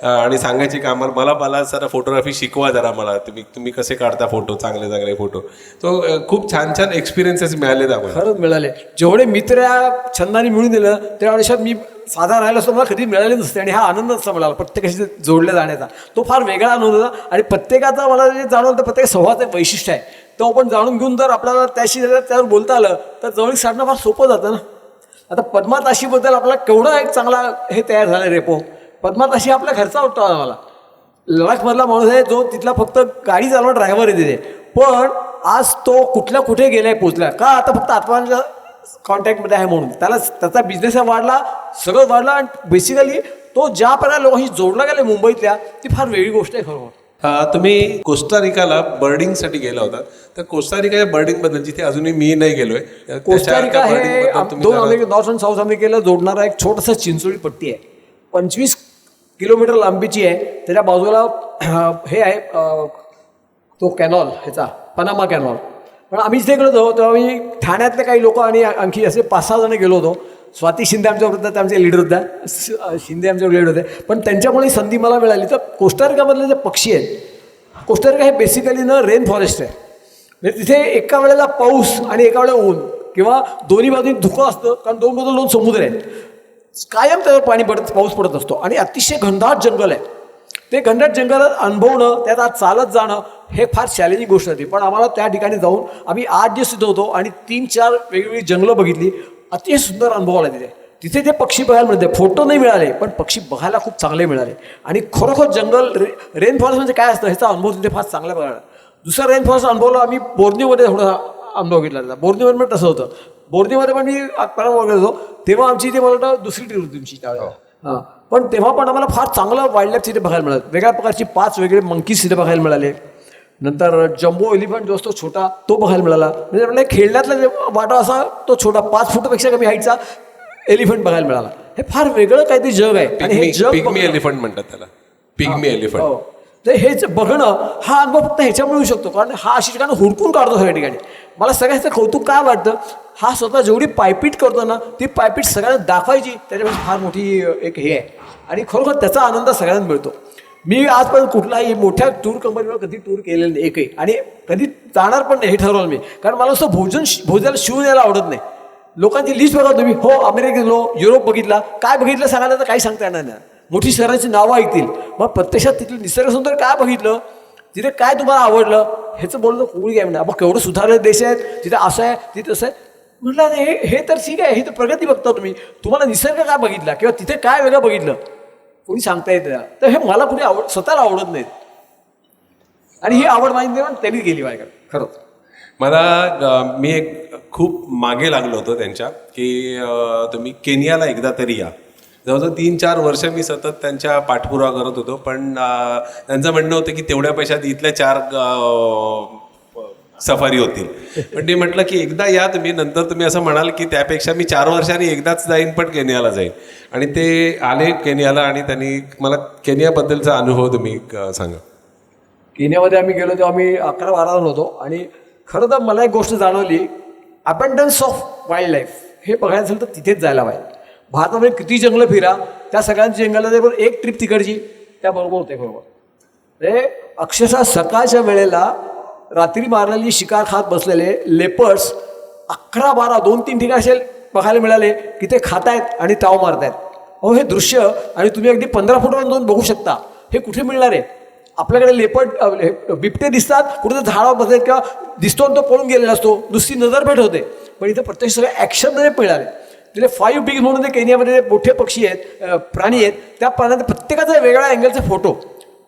आणि सांगायचे की मला जरा फोटोग्राफी शिकवा जरा मला, तुम्ही कसे काढता फोटो, चांगले चांगले फोटो. तो खूप छान छान एक्सपिरियन्सेस मिळाले आम्हाला. खरंच मिळाले. जेवढे मित्र या छंदाने मिळून दिलं त्या आयुष्यात मी साधा राहिला असतो मला कधी मिळाले नसते. आणि हा आनंद असतो मला प्रत्येकाशी जोडल्या जाण्याचा, तो फार वेगळा आनंद होता. आणि प्रत्येकाचा मला जे जाणवलं तर प्रत्येक संवादाचं वैशिष्ट्य आहे, तो आपण जाणून घेऊन जर आपल्याला त्यावर बोलता आलं तर जवळीक साधणं फार सोपं जातं ना. आता पद्माताशीबद्दल आपला केवढा एक चांगला हे तयार झाला रेपो. पद्माताशी आपल्या घरचा होता मला, लडाखमधला माणूस आहे जो तिथला फक्त गाडी चालवणारा ड्रायव्हर आहे तिथे, पण आज तो कुठे गेलाय पोचला का, आता फक्त आत्माच्या कॉन्टॅक्टमध्ये आहे म्हणून त्याचा बिझनेस वाढला, सगळं वाढला. आणि बेसिकली तो ज्या प्रकारे लोकांशी जोडला गेला मुंबईतल्या, ती फार वेगळी गोष्ट आहे खरं. तुम्ही कोस्टारिकाला बर्डिंगसाठी गेला होता, तर कोस्टारिकाच्या बर्डिंगबद्दल जिथे अजूनही मी नाही गेलोय, कोस्टारिका हे दोन नॉर्थ आणि साऊथ अमेरिकेला जोडणारा एक छोटासा चिंचोळी पट्टी आहे, 25 किलोमीटर लांबीची आहे. त्याच्या बाजूला हे आहे तो कॅनॉल, ह्याचा पनामा कॅनॉल. पण आम्ही जिथे गेलो होतो तेव्हा आम्ही ठाण्यातले काही लोक आणि आणखी असे 5-6 जण गेलो होतो. स्वाती शिंदे आमच्या होत्या, त्या आमचे लीडर होत्या, शिंदे आमच्या लीडर होते. पण त्यांच्यामुळे संधी मला मिळाली. तर कोस्टारिकामधले जे पक्षी आहेत, कोस्टारिका हे बेसिकली ना रेन फॉरेस्ट आहे. म्हणजे तिथे एका वेळेला पाऊस आणि एका वेळेला ऊन किंवा दोन्ही बाजूनी धुकं असतं, कारण दोन बाजूला दोन समुद्र आहेत. कायम त्यावर पाऊस पडत असतो आणि अतिशय घनदाट जंगल आहे. ते घनदाट जंगलात अनुभवणं, त्यात आज चालत जाणं हे फार चॅलेंजिंग गोष्ट होती. पण आम्हाला त्या ठिकाणी जाऊन आम्ही 8 दिवस तिथं होतो आणि 3-4 वेगवेगळी जंगलं बघितली. अतिशय सुंदर अनुभव आला तिथे. तिथे ते पक्षी बघायला मिळते. फोटो नाही मिळाले, पण पक्षी बघायला खूप चांगले मिळाले. आणि खरोखर जंगल रेन फॉरेस्ट म्हणजे काय असतं ह्याचा अनुभव तिथे फार चांगला बघायला. दुसरा रेन फॉरेस्ट अनुभवला आम्ही बोर्निओमध्ये थोडा अनुभव घेतला होता. बोर्निओमध्ये पण तसं होतं. बोर्निओमध्ये पण मी परवा वगैरे होतो, तेव्हा आमची इथे मला वाटतं दुसरी ट्रिप होती तुमची त्यावेळेला. हां, पण तेव्हा पण आम्हाला फार चांगलं वाईल्ड लाईफ तिथे बघायला मिळालं. वेगळ्या प्रकारची 5 वेगळे मंकीज तिथे बघायला मिळाले. नंतर जम्बो एलिफंट जो असतो छोटा, तो बघायला मिळाला. म्हणजे आपल्या खेळण्यातला जे वाटा असा तो छोटा 5 फुटापेक्षा कमी हाईटचा एलिफंट बघायला मिळाला. हे फार वेगळं काहीतरी जग आहे. आणि हे जग पिग्मी एलिफंट म्हणतात त्याला, पिग्मी एलिफंट. तर हेच बघणं हा अनुभव फक्त ह्याच्यामुळे येऊ शकतो, कारण हा अशी ठिकाणी हुडकून काढतो सगळ्या ठिकाणी. मला सगळ्याचं कौतुक काय वाटतं, हा स्वतः जेवढी पायपीट करतो ना, ती पायपीट सगळ्यांना दाखवायची त्याच्यापेक्षा फार मोठी एक हे आहे. आणि खरोखर त्याचा आनंद सगळ्यांना मिळतो. मी आजपर्यंत कुठलाही मोठ्या टूर कंपनीवर कधी टूर केलेलं नाही एकही, आणि कधी जाणार पण नाही हे ठरवलं मी. कारण मला असं भोजनाला शिवून यायला आवडत नाही. लोकांची लिस्ट बघा तुम्ही, हो अमेरिकेत गेलो, युरोप बघितला, काय बघितलं सांगायला तर काही सांगता येणार नाही. मोठी शहरांची नावं ऐकतील, मग प्रत्यक्षात तिथलं निसर्ग सुंदर काय बघितलं, तिथे काय तुम्हाला आवडलं ह्याचं बोलणं कोणी काय म्हणणार. मग केवढं सुधारले देश आहेत, तिथे असं आहे तिथे तसं आहे. म्हटलं हे तर ठीक आहे, हे तर प्रगती बघता तुम्हाला निसर्ग काय बघितला किंवा तिथे काय वेगळं बघितलं कोणी सांगता येतं. तर हे मला कुणी स्वतःला आवडत नाहीत. आणि ही आवड माहिती पण त्यांनी गेली माझ्याकडे. खरंच मी एक खूप मागे लागलो होतो त्यांच्या, की तुम्ही केनियाला एकदा तरी या. जवळजवळ 3-4 वर्ष मी सतत त्यांच्या पाठपुरावा करत होतो, पण त्यांचं म्हणणं होतं की तेवढ्या पैशात इथल्या 4 सफारी होतील. पण ते म्हटलं की एकदा या तुम्ही, नंतर तुम्ही असं म्हणाल की त्यापेक्षा मी 4 वर्षांनी एकदाच जाईन, पण केनियाला जाईन. आणि ते आले केनियाला, आणि त्यांनी मला केनियाबद्दलचा अनुभव तुम्ही सांगा. केनियामध्ये आम्ही गेलो तेव्हा आम्ही 11-12 जण होतो. आणि खरं तर मला एक गोष्ट जाणवली, अबंडन्स ऑफ वाईल्ड लाईफ हे बघायचं असेल तर तिथेच जायला पाहिजे. भारतामध्ये किती जंगलं फिरा, त्या सगळ्यांची जंगलात बरोबर एक ट्रिप तिकडची त्याबरोबर होते. बरोबर हे अक्षरशः सकाळच्या वेळेला रात्री मारलेली शिकार खात बसलेले लेपर्स 11-12 2-3 ठिकाणी असे बघायला मिळाले की ते खात आहेत आणि ताव मारतायत. अहो हे दृश्य, आणि तुम्ही अगदी 15 फुटावर जाऊन बघू शकता. हे कुठे मिळणार आहे? आपल्याकडे लेपर्ड बिबटे दिसतात कुठे झाडावर बसलेत किंवा दिसतो तो पळून गेलेला असतो, नुसती नजरभेट होते. पण इथं प्रत्यक्ष सगळे ॲक्शनमध्ये मिळाले. तिथे 5 बिग म्हणून ते केनियामध्ये मोठे पक्षी आहेत, प्राणी आहेत. त्या प्राण्यांचा प्रत्येकाचा वेगळ्या अँगलचे फोटो,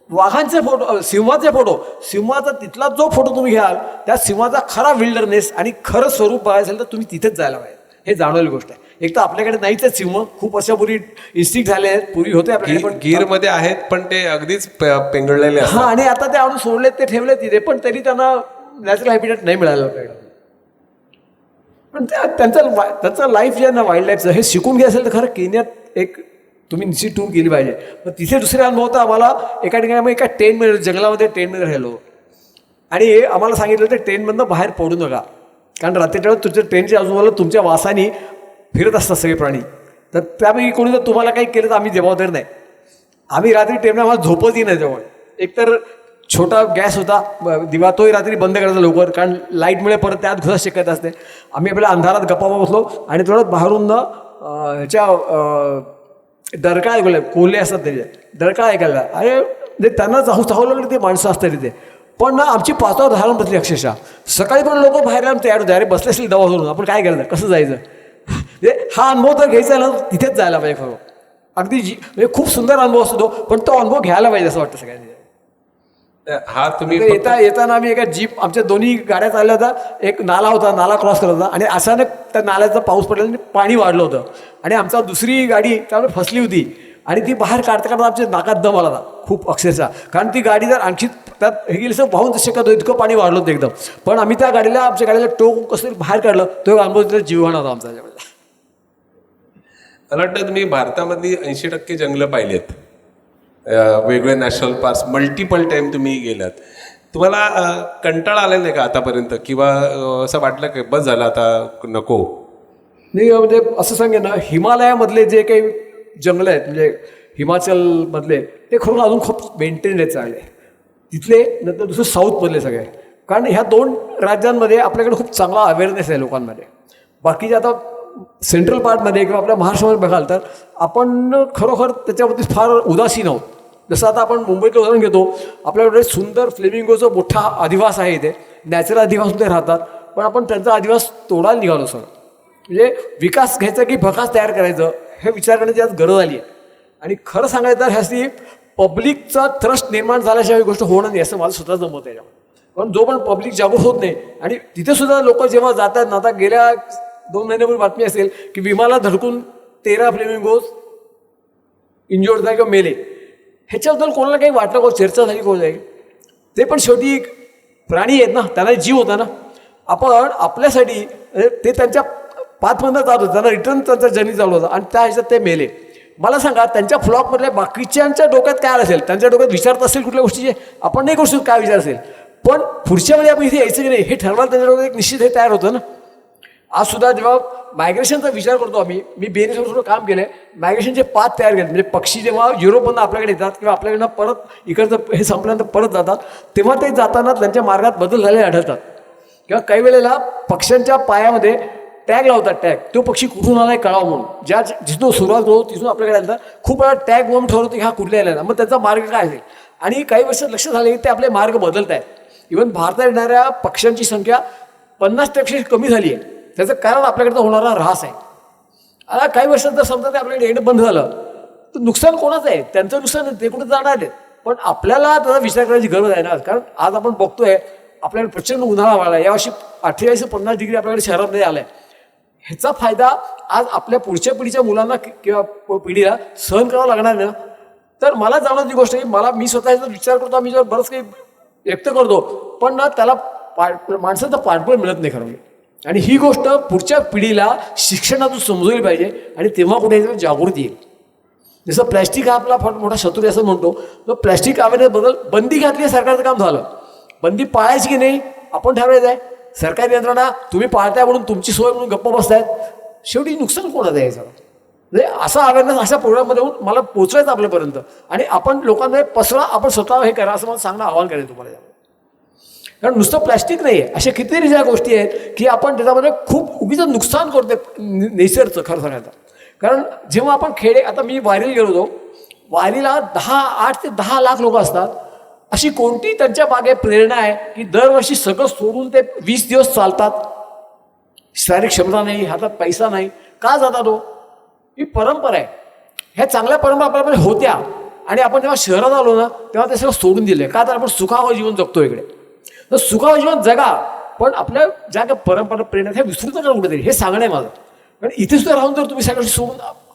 वाघांचे फोटो, सिंहाचे फोटो, सिंहाचा तिथला जो फोटो तुम्ही घ्याल त्या सिंहाचा खरा विल्डरनेस आणि खरं स्वरूप बघायचं असेल तर तुम्ही तिथेच जायला पाहिजे. हे जाणवलेली गोष्ट आहे. एक तर आपल्याकडे नाहीच आहेत सिंह, खूप वर्षापूर्वी इन्स्टिंक्ट झाले आहेत, पूर्वी होते आपल्याकडे पण गीरमध्ये आहेत, पण ते अगदीच पेंगळलेले असतात. हां, आणि आता ते आणून सोडलेत, ते ठेवले तिथे, पण तरी त्यांना नॅचरल हॅबिटेट नाही मिळालं आपल्याकडे. पण त्यांचं लाईफ जे आहे ना वाईल्ड लाईफचं, हे शिकून घ्यायचं असेल तर खरं केनियात एक तुम्ही निश्चित टूर केली पाहिजे. पण तिथे दुसरे अनुभव तर आम्हाला एका ठिकाणी आम्ही एका टेंटमध्ये, जंगलामध्ये टेंटमध्ये राहिलो. आणि आम्हाला सांगितलं ते ट्रेनमधनं बाहेर पडू नका, कारण रात्रीच्या वेळेस तुमच्या ट्रेनच्या आजूबाजूला तुमच्या वासाने फिरत असतात सगळे प्राणी. तर त्यापैकी कोणी जर तुम्हाला काही केलं तर आम्ही जबाबदार नाही. आम्ही रात्री ट्रेनमध्ये आम्हाला झोपतही नाही जवळ. एकतर छोटा गॅस होता दिवा, तोही रात्री बंद करायचा लवकर, कारण लाईटमुळे परत त्यात घुसा शिकत असते. आम्ही आपल्या अंधारात गप्पा बसलो आणि थोडं बाहेरून ह्याच्या डरकाळ ऐकलं, कोल्हे असतात त्याचे डरकाळ ऐकायला. अरे त्यांना चाहू लागले ते माणसं असतात तिथे. पण ना आमची पाचावर धारण बसली अक्षरशः. सकाळी पण लोक बाहेर येऊन तयार होते, अरे बसले असेल दवा धरून, आपण काय करायचं, कसं जायचं. हा अनुभव जर घ्यायचा ना तिथेच जायला पाहिजे. खरं अगदी म्हणजे खूप सुंदर अनुभव असतो तो, पण तो अनुभव घ्यायला पाहिजे असं वाटतं सगळ्यांनी. हा तुम्ही येताना आम्ही एका जीप, आमच्या दोन्ही गाड्या चालल्या होत्या, एक नाला होता, नाला क्रॉस करत होता, आणि अचानक त्या नाल्याचा पाऊस पडला आणि पाणी वाढलं होतं. आणि आमचा दुसरी गाडी त्यामुळे फसली होती, आणि ती बाहेर काढता काढता आमच्या नाकात दम आला होता खूप अक्षरशः. कारण ती गाडी जर आणखी त्यात हे गेली असं वाहून शकत होतं, इतकं पाणी वाढलं होतं एकदम. पण आम्ही त्या गाडीला, आमच्या गाडीला टोक कसं बाहेर काढलं, तो अनुभव जीवघेणा होता आमचा त्यावेळेला. मला वाटतं तुम्ही भारतामधली 80% जंगलं पाहिलीत, वेगळे नॅशनल पार्क्स मल्टिपल टाईम तुम्ही गेलात. तुम्हाला कंटाळा आलेला नाही का आतापर्यंत, किंवा असं वाटलं की बस झालं आता नको? नाही म्हणजे असं सांगेन ना, हिमालयामधले जे काही जंगल आहेत म्हणजे हिमाचलमधले ते खरं अजून खूप मेंटेन आहेत चांगले तिथले. नंतर दुसरं साऊथमधले सगळे, कारण ह्या 2 राज्यांमध्ये आपल्याकडे खूप चांगला अवेअरनेस आहे लोकांमध्ये. बाकीचे आता सेंट्रल पार्टमध्ये किंवा आपल्या महाराष्ट्रामध्ये बघाल तर आपण खरोखर त्याच्यावरती फार उदासीन आहोत. जसं आता आपण मुंबईतलं उदाहरण घेतो, आपल्याकडे सुंदर फ्लेमिंगोचा मोठा अधिवास आहे, इथे नॅचरल अधिवास ते राहतात, पण आपण त्यांचा अधिवास तोडायला निघालो सर. म्हणजे विकास घ्यायचा की भकास तयार करायचं हे विचार करण्याची आज गरज आली आहे. आणि खरं सांगायचं तर ह्याची पब्लिकचा ट्रस्ट निर्माण झाल्याशिवाय ही गोष्ट होणार नाही असं मला स्वतःचं मत आहे. पण जो पण पब्लिक जागरूक होत नाही, आणि तिथे सुद्धा लोक जेव्हा जातात ना, आता गेल्या 2 महिन्यापूर्वी बातमी असेल की विमानाला धडकून 13 फ्लेमिंगोज इंजोर्ड झाले किंवा मेले. ह्याच्याबद्दल कोणाला काही वाटलं का, चर्चा झाली कोण जाईल? ते पण शेवटी प्राणी आहेत ना, त्यांना जीव होता ना. आपण आपल्यासाठी ते त्यांच्या पाथमधनं जात होतं, त्यांना रिटर्न त्यांचा जर्नी चालू होता आणि त्या ह्याच्यात ते मेले. मला सांगा त्यांच्या फ्लॉकमधल्या बाकीच्यांच्या डोक्यात काय असेल, त्यांच्या डोक्यात विचारत असेल कुठल्या गोष्टीचे आपण नाही करू शकतो काय विचार असेल, पण पुढच्या वेळी आपण इथे यायचं की नाही हे ठरवायला त्यांच्या डोक्यात एक निश्चित हे तयार होतं ना. आज सुद्धा जेव्हा मायग्रेशनचा विचार करतो आम्ही, मी BNSवर थोडं काम केलं आहे, मायग्रेशनचे पाथ तयार केले. म्हणजे पक्षी जेव्हा युरोपमधून आपल्याकडे येतात किंवा आपल्याकडनं परत इकडचं हे संपल्यानंतर परत जातात, तेव्हा ते जाताना त्यांच्या मार्गात बदल झालेले आढळतात. किंवा काही वेळेला पक्ष्यांच्या पायामध्ये टॅग लावतात, टॅग, तो पक्षी कुठून आलाय कळावं म्हणून. जिथून सुरुवात होतो तिथून आपल्याकडे आलं खूप वेळा टॅग म्हणून ठरवतो की हा कुठल्या आला, मग त्याचा मार्ग काय असेल. आणि काही वर्ष लक्ष झाले की ते आपले मार्ग बदलत आहेत. इव्हन भारतात येणाऱ्या पक्ष्यांची संख्या 50% कमी झाली आहे. त्याचं कारण आपल्याकडचा होणारा ऱ्हास आहे. आता काही वर्षात जर समजा ते आपल्याकडे येणं बंद झालं तर नुकसान कोणाचं आहे? त्यांचं नुकसान आहे, ते कुठे जाणार आहेत. पण आपल्याला त्याचा विचार करायची गरज आहे ना, कारण आज आपण बघतोय आपल्याकडे प्रचंड उन्हाळा वाढला. यावर्षी 48 ते 50 डिग्री आपल्याकडे शहरामध्ये आलाय. ह्याचा फायदा आज आपल्या पुढच्या पिढीच्या मुलांना किंवा पिढीला सहन करावा लागणार ना. तर मला जाणवती गोष्ट आहे, मी स्वतःचा विचार करतो, आम्ही जेव्हा बरंच काही व्यक्त करतो, पण ना त्याला माणसाचं पाठबळ मिळत नाही खरं. आणि ही गोष्ट पुढच्या पिढीला शिक्षणातून समजवली पाहिजे आणि तेव्हा कुठे जागृती येईल. जसं प्लॅस्टिक हा आपला फार मोठा शत्रू आहे असं म्हणतो, तर प्लॅस्टिक अवेअरनेस बद्दल बंदी घातली, सरकारचं काम झालं. बंदी पाळायची की नाही आपण ठरवायचं आहे. सरकारी यंत्रणा तुम्ही पाळताय म्हणून तुमची सोय म्हणून गप्प बसतायत, शेवटी नुकसान कोणाचं आहे सगळं. म्हणजे असा अवेअरनेस अशा प्रोग्राममध्ये होऊन मला पोचवायचं आपल्यापर्यंत, आणि आपण लोकांना पसरा, आपण स्वतः हे करा असं मला सांगणं आव्हान करेल तुम्हाला. कारण नुसतं प्लॅस्टिक नाही आहे, अशा कितीतरी ज्या गोष्टी आहेत की आपण त्याच्यामध्ये खूप उगीच नुकसान करतो नेचरचं खरं सांगायचं. कारण जेव्हा आपण आता मी वारीला गेलो होतो, वारीला 8 ते 10 लाख लोक असतात. अशी कोणती त्यांच्या मागे प्रेरणा आहे की दरवर्षी सगळं सोडून ते 20 दिवस चालतात? शारीरिक क्षमता नाही, हातात पैसा नाही, का जातात तो? ही परंपरा आहे. ह्या चांगल्या परंपरा आपल्याकडे होत्या, आणि आपण जेव्हा शहरात आलो ना तेव्हा ते सगळं सोडून दिले. का तर आपण सुखावं जीवन जगतो इकडे. तर सुखावं जीवन जगा, पण आपल्या ज्या काही परंपरा प्रेरणा ह्या विसरूच नका कुठेतरी, हे सांगणं आहे माझं. कारण इथे सुद्धा राहून जर तुम्ही सगळं सोडून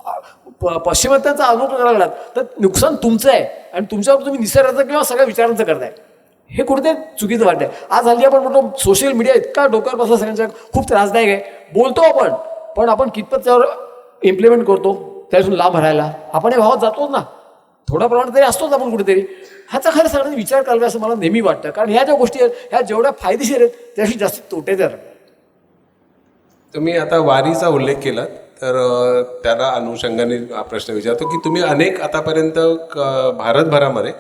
पश्चिमात्यांचा अनुकरण करायला लागलात तर नुकसान तुमचं आहे, आणि तुमच्यावर तुम्ही निसर्गाचं किंवा सगळ्या विचारांचं करताय. हे कुठे चुकीचं वाटतंय. आज हल्ली आपण म्हणतो सोशल मीडिया इतका डोक्यावर बसला सगळ्यांच्या, खूप त्रासदायक आहे. बोलतो आपण, पण आपण कितपत त्यावर इम्प्लिमेंट करतो त्यातून लाभ भरायला आपण हे भावात जातोच ना, थोडा प्रमाणात तरी असतोच आपण कुठेतरी. ह्याचा खरं सगळ्यांनी विचार करावा असं मला नेहमी वाटतं. कारण ह्या ज्या गोष्टी आहेत ह्या जेवढ्या फायदेशीर आहेत त्याशी जास्त तोटेच्या आहेत. तुम्ही आता वारीचा उल्लेख केला, तर त्याला अनुषंगाने हा प्रश्न विचारतो की तुम्ही अनेक आतापर्यंत भारतभरामध्ये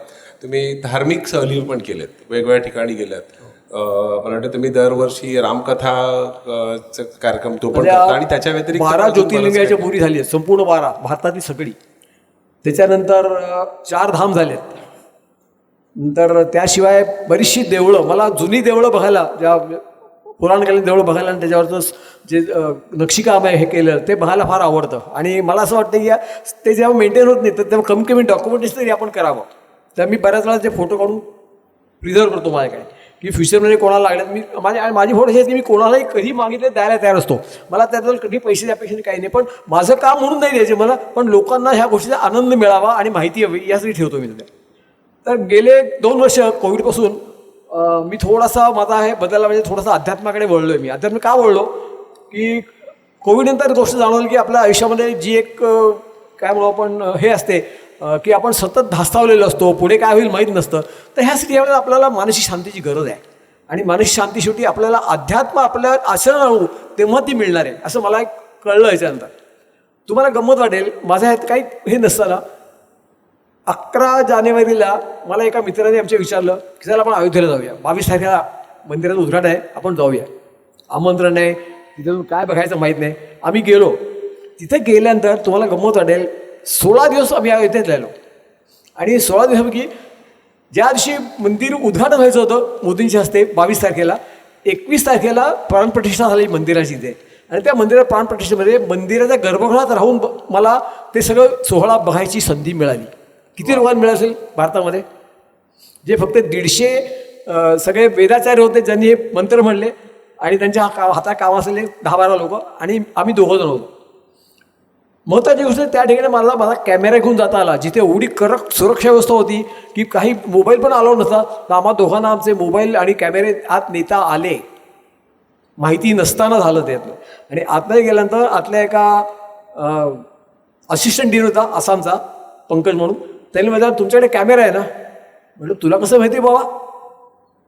तुम्ही धार्मिक सहली पण केलेत, वेगवेगळ्या ठिकाणी गेल्यात. मला वाटतं तुम्ही दरवर्षी रामकथा कार्यक्रम तो पण करता, आणि त्याच्या व्यतिरिक्त 12 ज्योतिर्लिंगाच्या पुरी झाली आहेत, संपूर्ण 12 भारतातील सगळी. त्याच्यानंतर 4 धाम झालेत. नंतर त्याशिवाय बरीचशी देवळं, मला जुनी देवळं बघायला, ज्या पुराणकालीन देवळं बघायला आणि त्याच्यावरचं जे नक्षीकाम आहे हे केलं ते बघायला फार आवडतं. आणि मला असं वाटतं की ते जेव्हा मेंटेन होत नाही तर तेव्हा कमी कमी डॉक्युमेंटेशन तरी आपण करावं. तर मी बऱ्याच वेळा ते फोटो काढून प्रिझर्व करतो माझ्याकडे, की फ्युचरमध्ये कोणाला लागल्यात माझी फोटो हे की मी कोणालाही कधी मागितले द्यायला तयार असतो. मला त्याबद्दल कधी पैसे द्यापेक्षा काही नाही, पण माझं काम म्हणून नाही द्यायचे मला, पण लोकांना ह्या गोष्टीचा आनंद मिळावा आणि माहिती हवी यासाठी ठेवतो मी ते. तर गेले 2 वर्ष कोविडपासून मी थोडासा माझा हे बदलला, म्हणजे थोडासा अध्यात्माकडे वळलो आहे. मी अध्यात्म का वळलो की कोविडनंतर गोष्ट जाणवली की आपल्या आयुष्यामध्ये जी एक काय म्हणू आपण हे असते की आपण सतत धास्तावलेलो असतो, पुढे काय होईल माहीत नसतं. तर ह्यासाठी आपल्याला मानसिक शांतीची गरज आहे, आणि मानसिक शांती शेवटी आपल्याला अध्यात्म आपल्या आचरण आणू तेव्हा ती मिळणार आहे असं मला एक कळलं याच्यानंतर. तुम्हाला गंमत वाटेल, माझ्या ह्यात काही हे नसताना 11 जानेवारीला मला एका मित्राने आमच्या विचारलं की चला आपण अयोध्येला जाऊया, 22 तारखेला मंदिराचं उद्घाटन आहे, आपण जाऊया. आमंत्रण आहे, तिथे काय बघायचं माहीत नाही. आम्ही गेलो. तिथे गेल्यानंतर तुम्हाला गंमत वाटेल, 16 दिवस आम्ही अयोध्येत राहिलो. आणि 16 दिवसापैकी ज्या दिवशी मंदिर उद्घाटन व्हायचं होतं मोदींच्या हस्ते 22 तारखेला, 21 तारखेला प्राणप्रतिष्ठा झाली मंदिराची इथे. आणि त्या मंदिरात प्राणप्रतिष्ठेमध्ये मंदिराच्या गर्भगृहात राहून मला ते सगळं सोहळा बघायची संधी मिळाली. किती लोकांना मिळालं असेल भारतामध्ये? जे फक्त 150 सगळे वेदाचार्य होते ज्यांनी हे मंत्र म्हणले आणि त्यांच्या हातात काम असलेले 10-12 लोक आणि आम्ही 2 जण होतो. महत्त्वाची गोष्ट त्या ठिकाणी मला माझा कॅमेरा घेऊन जाता आला. जिथे एवढी कडक सुरक्षा व्यवस्था होती की काही मोबाईल पण अलाउड नसता, तर आम्हा दोघांना आमचे मोबाईल आणि कॅमेरे आत नेता आले, माहिती नसताना झालं त्यातलं. आणि आतमध्ये गेल्यानंतर आतल्या एका असिस्टंट डीन होता आसामचा, पंकज म्हणून, त्यांनी म्हटलं तुमच्याकडे कॅमेरा आहे ना? म्हटलं तुला कसं माहिती आहे बाबा?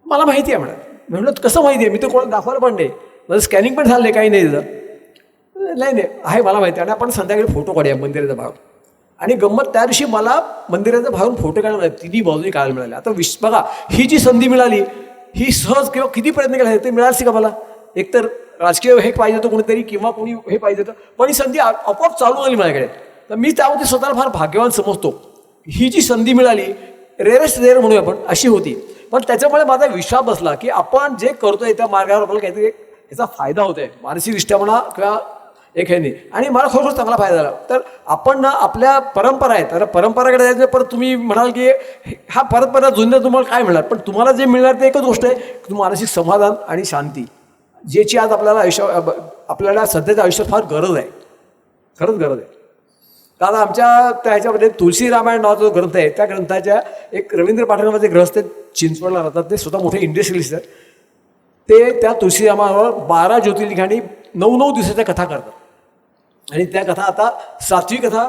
मला माहिती आहे म्हणाल. म्हटलं कसं माहिती आहे? मी तर कोणाला दाखवायला पण नाही, माझं स्कॅनिंग पण झालं काही नाही तिथं. नाही आहे मला माहिती आहे. आणि आपण संध्याकाळी फोटो काढूया मंदिराचा भाग. आणि गंमत त्या दिवशी मला मंदिराचा भागून फोटो काढायला मिळाले, तिन्ही बाजूने काढायला मिळाले. आता बघा, ही जी संधी मिळाली ही सहज किंवा किती प्रयत्न केला ते मिळालच का मला? एकतर राजकीय हे पाहिजे होतं कोणीतरी किंवा कोणी हे पाहिजे होतं, पण ही संधी आपोआप चालू आली माझ्याकडे. तर मी त्यामध्ये स्वतःला फार भाग्यवान समजतो. ही जी संधी मिळाली, रेअरेस्ट रेअर म्हणूया आपण, अशी होती. पण त्याच्यामुळे माझा विश्वास बसला की आपण जे करतोय त्या मार्गावर आपल्याला काहीतरी याचा फायदा होतोय, मानसिकदृष्ट्या म्हणा किंवा एक हे नाही. आणि मला खरोखर चांगला फायदा झाला. तर आपण ना आपल्या परंपरा आहेत, तर परंपराकडे जायचं. परत तुम्ही म्हणाल की हा परंपरा जुन्या तुम्हाला काय मिळणार, पण तुम्हाला जे मिळणार ते एकच गोष्ट आहे की मानसिक समाधान आणि शांती, ज्याची आज आपल्याला सध्याच्या आयुष्यात फार गरज आहे, खरंच गरज आहे. कारण आमच्या त्या ह्याच्यामध्ये तुळशी रामायण नावाचा जो ग्रंथ आहे, त्या ग्रंथाच्या एक रवींद्र पाठकांमध्ये ग्रस्त चिंचवडला राहतात, ते स्वतः मोठे इंडस्ट्रियलिस्ट आहेत. ते त्या तुळशी रामायणावर 12 ज्योतिर्लिंगांनी 9 दिवसाच्या कथा करतात. आणि त्या कथा आता 7वी कथा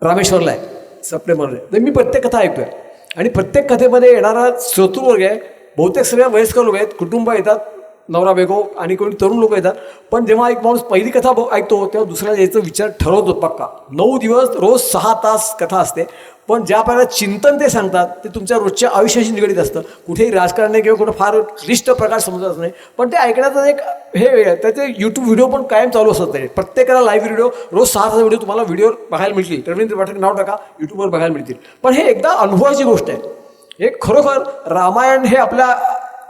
रामेश्वरला आहे सप्टेंबरमध्ये. तर मी प्रत्येक कथा ऐकतोय आणि प्रत्येक कथेमध्ये येणारा श्रोतृवर्ग आहे, बहुतेक सगळ्या वयस्कर लोक आहेत, कुटुंब येतात, नवरा बायको आणि कोणी तरुण लोक येतात. पण जेव्हा एक माणूस पहिली कथा ऐकतो तेव्हा दुसऱ्या याचा विचार ठरवतो पक्का. 9 दिवस रोज 6 तास कथा असते. पण ज्या प्रकारे चिंतन ते सांगतात ते तुमच्या रोजच्या आयुष्याशी निगडीत असतं. कुठेही राजकारण नाही किंवा कुठं फार क्लिष्ट प्रकार समजत नाही, पण ते ऐकण्याचं एक हे त्याचे यूट्यूब व्हिडिओ पण कायम चालू असतात. प्रत्येकाला लाईव्ह व्हिडिओ रोज 6 तास व्हिडिओ तुम्हाला व्हिडिओ बघायला मिळतील. रवींद्र पाठक नाव टाका, यूट्यूबवर बघायला मिळतील. पण हे एकदा अनुभवाची गोष्ट आहे. हे खरोखर रामायण हे आपल्या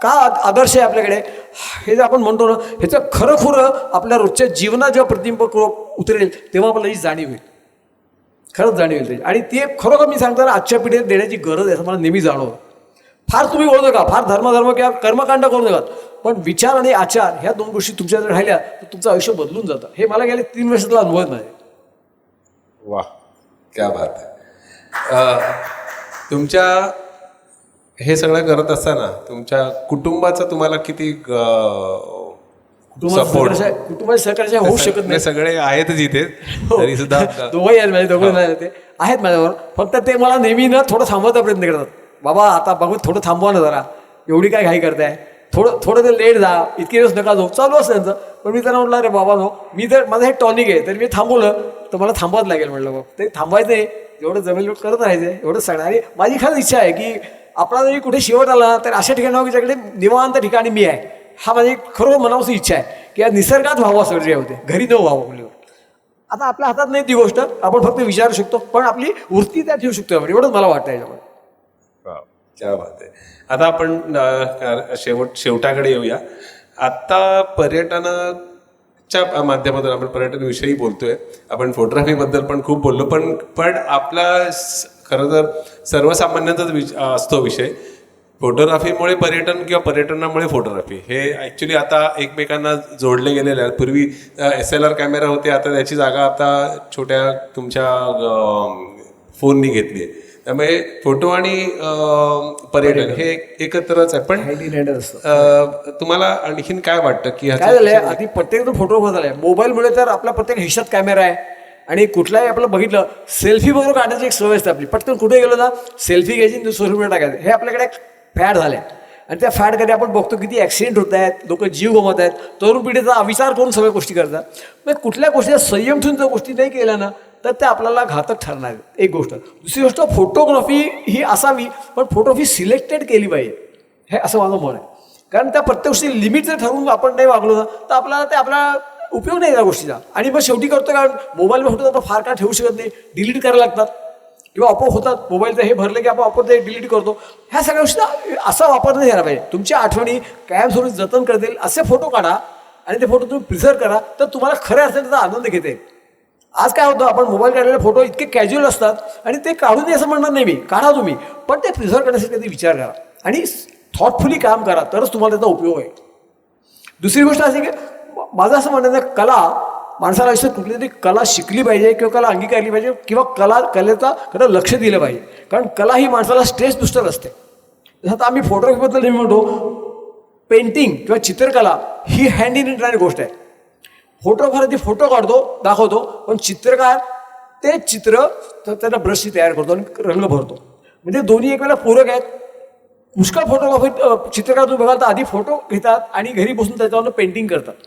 का आदर्श आहे आपल्याकडे, हे जे आपण म्हणतो ना, ह्याचं खरं आपल्या रोजच्या जीवनात जेव्हा प्रतिबिंब उतरेल तेव्हा आपल्याला ही जाणीव होईल, खरंच जाणीव होईल. आणि ती खरोखर मी सांगताना आजच्या पिढीत देण्याची गरज आहे असं मला नेहमी जाणवतं. फार तुम्ही बोलू नका, फार धर्म किंवा कर्मकांड करू नका, पण विचार आणि आचार ह्या 2 गोष्टी तुमच्याकडे राहिल्या तर तुमचं आयुष्य बदलून जातं. हे मला गेले 3 वर्षातला अनुभव नाही. वा, क्या बात आहे. तुमच्या हे सगळं करत असताना तुमच्या कुटुंबाचा तुम्हाला किती कुटुंबाच्या सहकार्य होऊ शकत नाही. सगळे आहेतच इथे तरी सुद्धा दोघंही आहेत माझे, दोघं नाही ते आहेत माझ्यावर. फक्त ते मला नेहमी ना थोडं थांबवायचा प्रयत्न करतात. बाबा आता बघू, थोडं थांबवा ना जरा, एवढी काय घाई करताय, थोडं ते लेट जा, इतके दिवस नका जाऊ, चालू असतं त्यांचं. पण मी त्यांना म्हटलं, अरे बाबा नो, मी तर माझं हे टॉनिक आहे, तर मी थांबवलं तर मला थांबवाच लागेल. म्हटलं बाबा ते थांबवायचं आहे, जेवढं जमेल करत राहायचं, एवढंच सांगणार. आणि माझी खरंच इच्छा आहे की आपला जरी कुठे शेवट आला तर अशा ठिकाणी व्हावं की ज्याकडे निवांत ठिकाणी मी आहे. हा माझी खरोखर मनापासून इच्छा आहे की या निसर्गात व्हावं सगळं जे होते, घरी न व्हावं. म्हणजे आता आपल्या हातात नाही ती गोष्ट, आपण फक्त विचारू शकतो, पण आपली वृत्ती त्या ठेवू शकतो. एवढंच मला वाटतं याच्यामध्ये. क्या बात आहे. आता आपण शेवटाकडे येऊया. आता पर्यटनाच्या माध्यमातून आपण पर्यटनविषयी बोलतोय, आपण फोटोग्राफीबद्दल पण खूप बोललो, पण आपला खरं तर सर्वसामान्यांचाच असतो विषय. फोटोग्राफीमुळे पर्यटन किंवा पर्यटनामुळे फोटोग्राफी हे ॲक्च्युली आता एकमेकांना जोडले गेलेले आहेत. पूर्वी SLR कॅमेरा होते, आता त्याची जागा आता छोट्या तुमच्या फोननी घेतली आहे. त्यामुळे फोटो आणि पर्यटन हे एकत्रच आहे. पण तुम्हाला आणखीन काय वाटतं की काय झालंय, आधी प्रत्येक फोटोग्राफर झालाय मोबाईलमुळे, तर आपला प्रत्येक हिशात कॅमेरा आहे आणि कुठलाही आपलं बघितलं सेल्फी बरोबर काढण्याची एक सवय असते आपली. पटकन कुठे गेलो ना सेल्फी घ्यायची, सोशल मीडिया टाकायचं, हे आपल्याकडे फॅड झालंय. आणि त्या फॅडकडे आपण बघतो किती ॲक्सिडेंट होत आहेत, लोक जीव गमवत आहेत, तरुण पिढीचा अविचार करून सगळ्या गोष्टी करतात. मग कुठल्या गोष्टीचा संयम ठेवून जर गोष्टी नाही केल्या ना तर त्या आपल्याला घातक ठरणार आहेत. एक गोष्ट. दुसरी गोष्ट, फोटोग्राफी ही असावी पण फोटोग्राफी सिलेक्टेड केली पाहिजे, हे असं माझं मत आहे. कारण त्या प्रत्येक गोष्टी लिमिट जर ठरवून आपण नाही वागलो ना तर आपला उपयोग नाही त्या गोष्टीचा. आणि मग शेवटी करतो कारण मोबाईलवर फोटो आपण फार काय ठेवू शकत नाही, डिलीट करायला लागतात किंवा आपोआप होतात. मोबाईलचं हे भरलं की आपण आपोआप ते डिलीट करतो. ह्या सगळ्या गोष्टी असा वापर नाही झाला पाहिजे. तुमच्या आठवणी कायमस्वरूपी जतन करतील असे फोटो काढा आणि ते फोटो तुम्ही प्रिझर्व करा, तर तुम्हाला खऱ्या अर्थाने त्याचा आनंद घेता येईल. आज काय होतं, आपण मोबाईल काढलेले फोटो इतके कॅज्युअल असतात आणि ते काढू नये असं म्हणणार नाही मी, काढा तुम्ही, पण ते प्रिझर्व करण्यासाठी कधी विचार करा आणि थॉटफुली काम करा, तरच तुम्हाला त्याचा उपयोग आहे. दुसरी गोष्ट अशी की माझं असं म्हणणं आहे, कला माणसाला आयुष्यात कुठली तरी कला शिकली पाहिजे किंवा कला अंगीकारली पाहिजे किंवा कलेकडे लक्ष दिलं पाहिजे. कारण कला ही माणसाला स्ट्रेस बुस्टर असते. जसं आता आम्ही फोटोग्राफीबद्दल नेहमी म्हणतो, पेंटिंग किंवा चित्रकला ही हँड इन हँड गोष्ट आहे. फोटोग्राफर ती फोटो काढतो, दाखवतो, पण चित्रकार ते चित्र त्यांना ब्रशशी तयार करतो आणि रंग भरतो. म्हणजे दोन्ही एक वेळेला पूरक आहेत. पुष्कळ फोटोग्राफी चित्रकार तुम्ही बघाल तर आधी फोटो घेतात आणि घरी बसून त्याच्यावरनं पेंटिंग करतात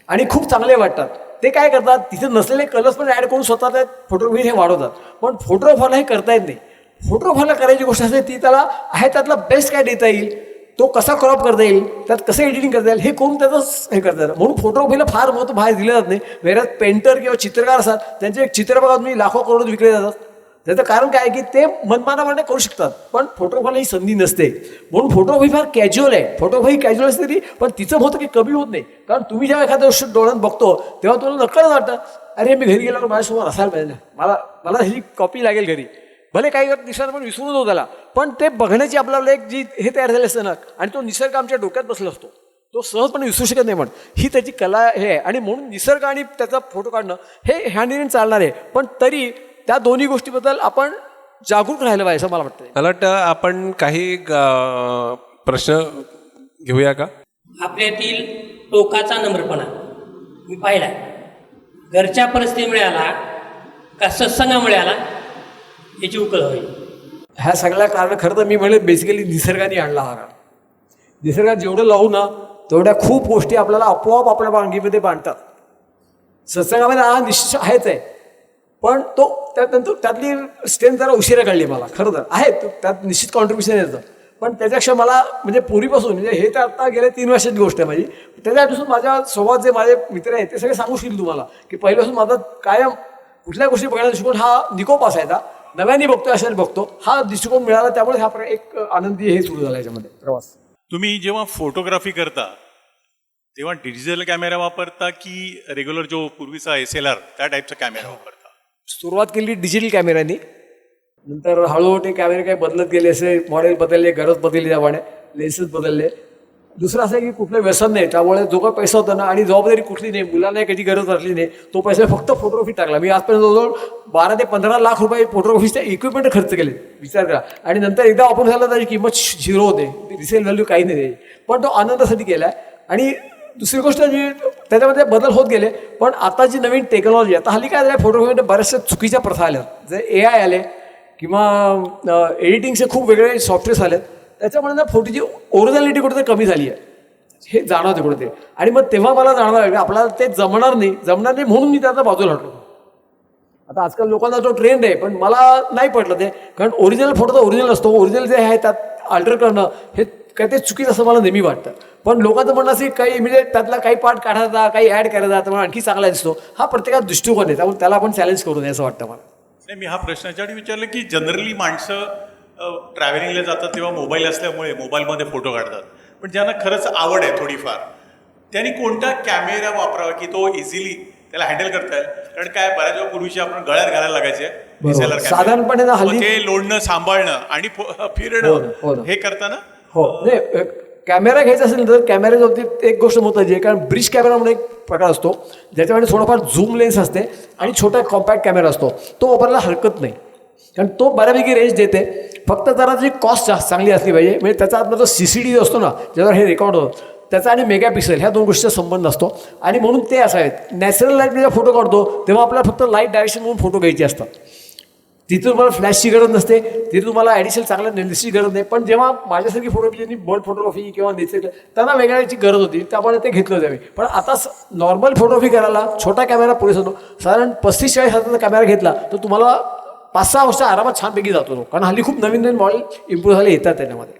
आणि खूप चांगले वाटतात. ते काय करतात, तिथे नसलेले कलर्स पण ॲड करून स्वतः त्या फोटोग्राफी हे वाढवतात. पण फोटोग्राफरला हे करता येत नाही. फोटोग्राफरला करायची गोष्ट असते ती त्याला आहे त्यातला बेस्ट काय देता येईल, तो कसा क्रॉप करता येईल, त्यात कसं एडिटिंग करता येईल हे करून त्याचं हे करता येईल. म्हणून फोटोग्राफीला फार महत्त्व बाहेर दिलं जात नाही. वेळात पेंटर किंवा चित्रकार असतात, त्यांचे एक चित्र बघा तुम्ही लाखो करोड विकले जातात. त्याचं कारण काय की ते मनमानाप्रमाणे करू शकतात, पण फोटोग्राफरला ही संधी नसते. म्हणून फोटोग्राफी फार कॅज्युअल आहे. फोटोग्राफी कॅज्युअल असते तरी पण तिचं महत्त्व काही कमी होत नाही. कारण तुम्ही जेव्हा एखाद्या गोष्ट डोळ्यात बघतो तेव्हा तुम्हाला नक्कळच वाटतं, अरे मी घरी गेल्यावर माझ्यासमोर असायला पाहिजे, मला ह्याची कॉपी लागेल घरी. भले काही दिवसांना पण विसरून होतो त्याला, पण ते बघण्याची आपल्याला एक जी हे तयार झाले असतं ना आणि तो निसर्ग आमच्या डोक्यात बसला असतो, तो सहजपणे विसरू शकत नाही. पण ही त्याची कला हे आहे आणि म्हणून निसर्ग आणि त्याचा फोटो काढणं हे हँड इन हँड चालणार आहे. पण तरी त्या दोन्ही गोष्टीबद्दल आपण जागरूक राहिलं पाहिजे असं मला वाटतं. मला वाटतं आपण काही प्रश्न घेऊया का? आपल्यातील टोकाचा नम्रपणा मी पाहिला. घरच्या परिस्थिती मिळाला का सत्संग मिळाला याची उकल होईल. ह्या सगळ्या कारण खरं तर मी म्हणले बेसिकली निसर्गाने आणला हा काळ. निसर्गात जेवढं लावू ना तेवढ्या खूप गोष्टी आपल्याला आपोआप आपल्या वांगीमध्ये बांधतात. सत्संगामध्ये हा निश्चित आहेच आहे, पण तो त्यानंतर त्यातली स्ट्रेंथ जरा उशिरा काढली मला. खरं तर आहे त्यात निश्चित कॉन्ट्रीब्युशन येतं, पण त्याच्यापेक्षा मला म्हणजे पूर्वीपासून म्हणजे हे तर आता गेल्या 3 वर्षाची गोष्ट आहे माझी. त्याच्यापासून माझ्या सोबत जे माझे मित्र आहेत ते सगळे सांगू शकतील तुम्हाला की पहिल्यापासून माझा कायम कुठल्या गोष्टी बघण्याचा दृष्टिकोन हा निकोप असायचा. नव्याने बघतो अशाने बघतो हा दृष्टिकोन मिळाला, त्यामुळे हा एक आनंदी हे सुरू झाला याच्यामध्ये प्रवास. तुम्ही जेव्हा फोटोग्राफी करता तेव्हा डिजिटल कॅमेरा वापरता की रेग्युलर जो पूर्वीचा SLR त्या टाईपचा कॅमेरा वापरता? सुरुवात केली डिजिटल कॅमेऱ्याने, नंतर हळूहळू ते कॅमेरे काही बदलत गेले, असे मॉडेल बदलले, गरज बदलली, त्यामुळे लेन्सेस बदलले. दुसरं असं आहे की कुठलं व्यसन नाही, त्यामुळे जो काही पैसा होता ना आणि जबाबदारी कुठली नाही, मुलांना कधी गरज असली नाही, तो पैसा फक्त फोटोग्राफी टाकला. मी आजपर्यंत जवळजवळ 12 ते 15 लाख रुपये फोटोग्राफीच्या इक्विपमेंट खर्च केले, विचार करा. आणि नंतर एकदा ऑपन झाला त्याची किंमत 0 होते, रिसेल व्हॅल्यू काही नाही, पण तो आनंदासाठी केला आहे. आणि दुसरी गोष्ट जी त्याच्यामध्ये बदल होत गेले, पण आता जी नवीन टेक्नॉलॉजी आता हल्ली काय झालं फोटोग्राफीमध्ये बऱ्याचशा चुकीच्या प्रथा आल्या. जे AI आले किंवा एडिटिंगचे खूप वेगळे सॉफ्टवेअर्स आले, त्याच्यामुळे ना फोटोची ओरिजिनॅलिटी कुठेतरी कमी झाली आहे हे जाणवते कुठेतरी. आणि मग तेव्हा मला जाणवलं की आपल्याला ते जमणार नाही म्हणून मी त्याचा बाजूला हटलो. आता आजकाल लोकांना तो ट्रेंड आहे, पण मला नाही पडलं ते. कारण ओरिजिनल फोटो तर ओरिजिनल असतो, ओरिजिनल जे आहे त्यात अल्टर करणं हे काय ते चुकीचं असं मला नेहमी वाटतं. पण लोकांचं म्हणणं असं काही म्हणजे त्यातला काही पार्ट काढायचा, काही ॲड करायचा, त्यामुळे आणखी चांगला दिसतो. हा प्रत्येकाचा दृष्टिकोन आहे, त्यामुळे त्याला आपण चॅलेंज करू नये असं वाटतं मला. नाही, मी हा प्रश्न याच्यासाठी विचारलं की जनरली माणसं ट्रॅव्हलिंगला जातात तेव्हा मोबाईल असल्यामुळे मोबाईलमध्ये फोटो काढतात, पण ज्यांना खरंच आवड आहे थोडीफार त्यांनी कोणता कॅमेरा वापरावा की तो इझिली त्याला हँडल करता येईल? कारण काय बऱ्याच वेळा पूर्वीची आपण गळ्यात घालायला लागायचे SLR साधारणपणे ना हल्ली ते लोडणं, सांभाळणं आणि फिरणं हे करताना. हो नाही, कॅमेरा घ्यायचा असेल तर कॅमेऱ्याच्या बाबतीत एक गोष्ट महत्त्वाची आहे. कारण ब्रिज कॅमेरा म्हणून एक प्रकार असतो ज्याच्यामध्ये थोडंफार झूम लेन्स असते आणि छोटा कॉम्पॅक्ट कॅमेरा असतो, तो वापरायला हरकत नाही कारण तो बऱ्यापैकी रेंज देते. फक्त जरा जी कॉस्ट जास्त चांगली असली पाहिजे. म्हणजे त्याचा आतला जो CCD असतो ना ज्यावर हे रेकॉर्ड होतं त्याचा आणि मेगापिक्सेल ह्या 2 गोष्टीचा संबंध असतो आणि म्हणून ते असावेत. नॅचरल लाईट जेव्हा फोटो काढतो तेव्हा आपल्याला फक्त लाईट डायरेक्शन म्हणून फोटो घ्यायचे असतात. तिथे तुम्हाला फ्लॅशची गरज नसते, तिथे तुम्हाला ॲडिशनल चांगल्या लेन्सची गरज नाही. पण जेव्हा माझ्यासारखी फोटोग्राफी ज्यांनी बर्ड फोटोग्राफी किंवा नेचर त्यांना वेगळ्याची गरज होती, त्यामुळे ते घेतलं जावे. पण आता नॉर्मल फोटोग्राफी करायला छोटा कॅमेरा पुरेसा होतो. साधारण 35-40 हजाराचा कॅमेरा घेतला तर तुम्हाला 5-6 वर्ष आरामात छानपैकी जातो तो, कारण हल्ली खूप नवीन नवीन मॉडेल इम्प्रूव्ह झाले येतात त्याच्यामध्ये.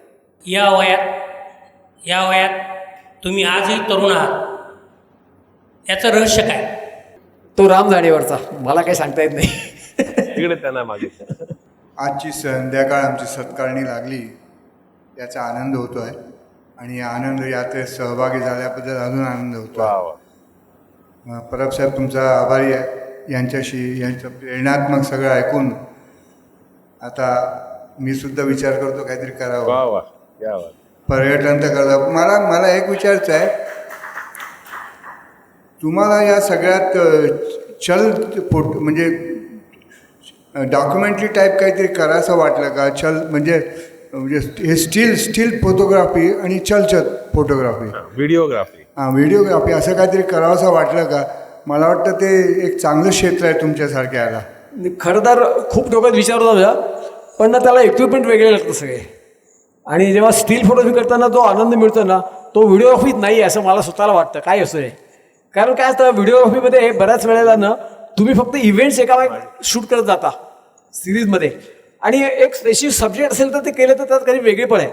या वयात तुम्ही आजही तरुण आहात, याचं रहस्य काय? तो राम जाणेवरचा मला काही सांगता येत नाही. तिकडे त्यांना मागे आजची संध्याकाळ आमची सत्कारणी लागली याचा आनंद होतो आहे आणि या आनंद यात्रेत सहभागी झाल्याबद्दल अजून आनंद होतो आहे. परब साहेब तुमचा आभारी आहे. यांचं प्रेरणात्मक सगळं ऐकून आता मी सुद्धा विचार करतो काहीतरी करावं. पर्यटन तर करता. मला एक विचारायचं आहे, तुम्हाला या सगळ्यात चल फोटो म्हणजे डॉक्युमेंटरी टाईप काहीतरी करायचं वाटलं का? चल म्हणजे हे स्टील फोटोग्राफी आणि चलचत फोटोग्राफी, व्हिडिओग्राफी असं काहीतरी करावंसं वाटलं का? मला वाटतं ते एक चांगलं क्षेत्र आहे तुमच्यासारख्याला. खरं तर खूप डोक्यात विचार होता, पण ना त्याला इक्विपमेंट वेगळे लागतं सगळे. आणि जेव्हा स्टील फोटोग्राफी करताना जो आनंद मिळतो ना, तो व्हिडिओग्राफीत नाही असं मला स्वतःला वाटतं. काय असं आहे, कारण काय असतं व्हिडिओग्राफीमध्ये बऱ्याच वेळेला ना तुम्ही फक्त इव्हेंट्स एका शूट करत जाता सिरीजमध्ये, आणि एक स्पेसिफिक सब्जेक्ट असेल तर ते केलं तर त्यात काही वेगळेपण आहे.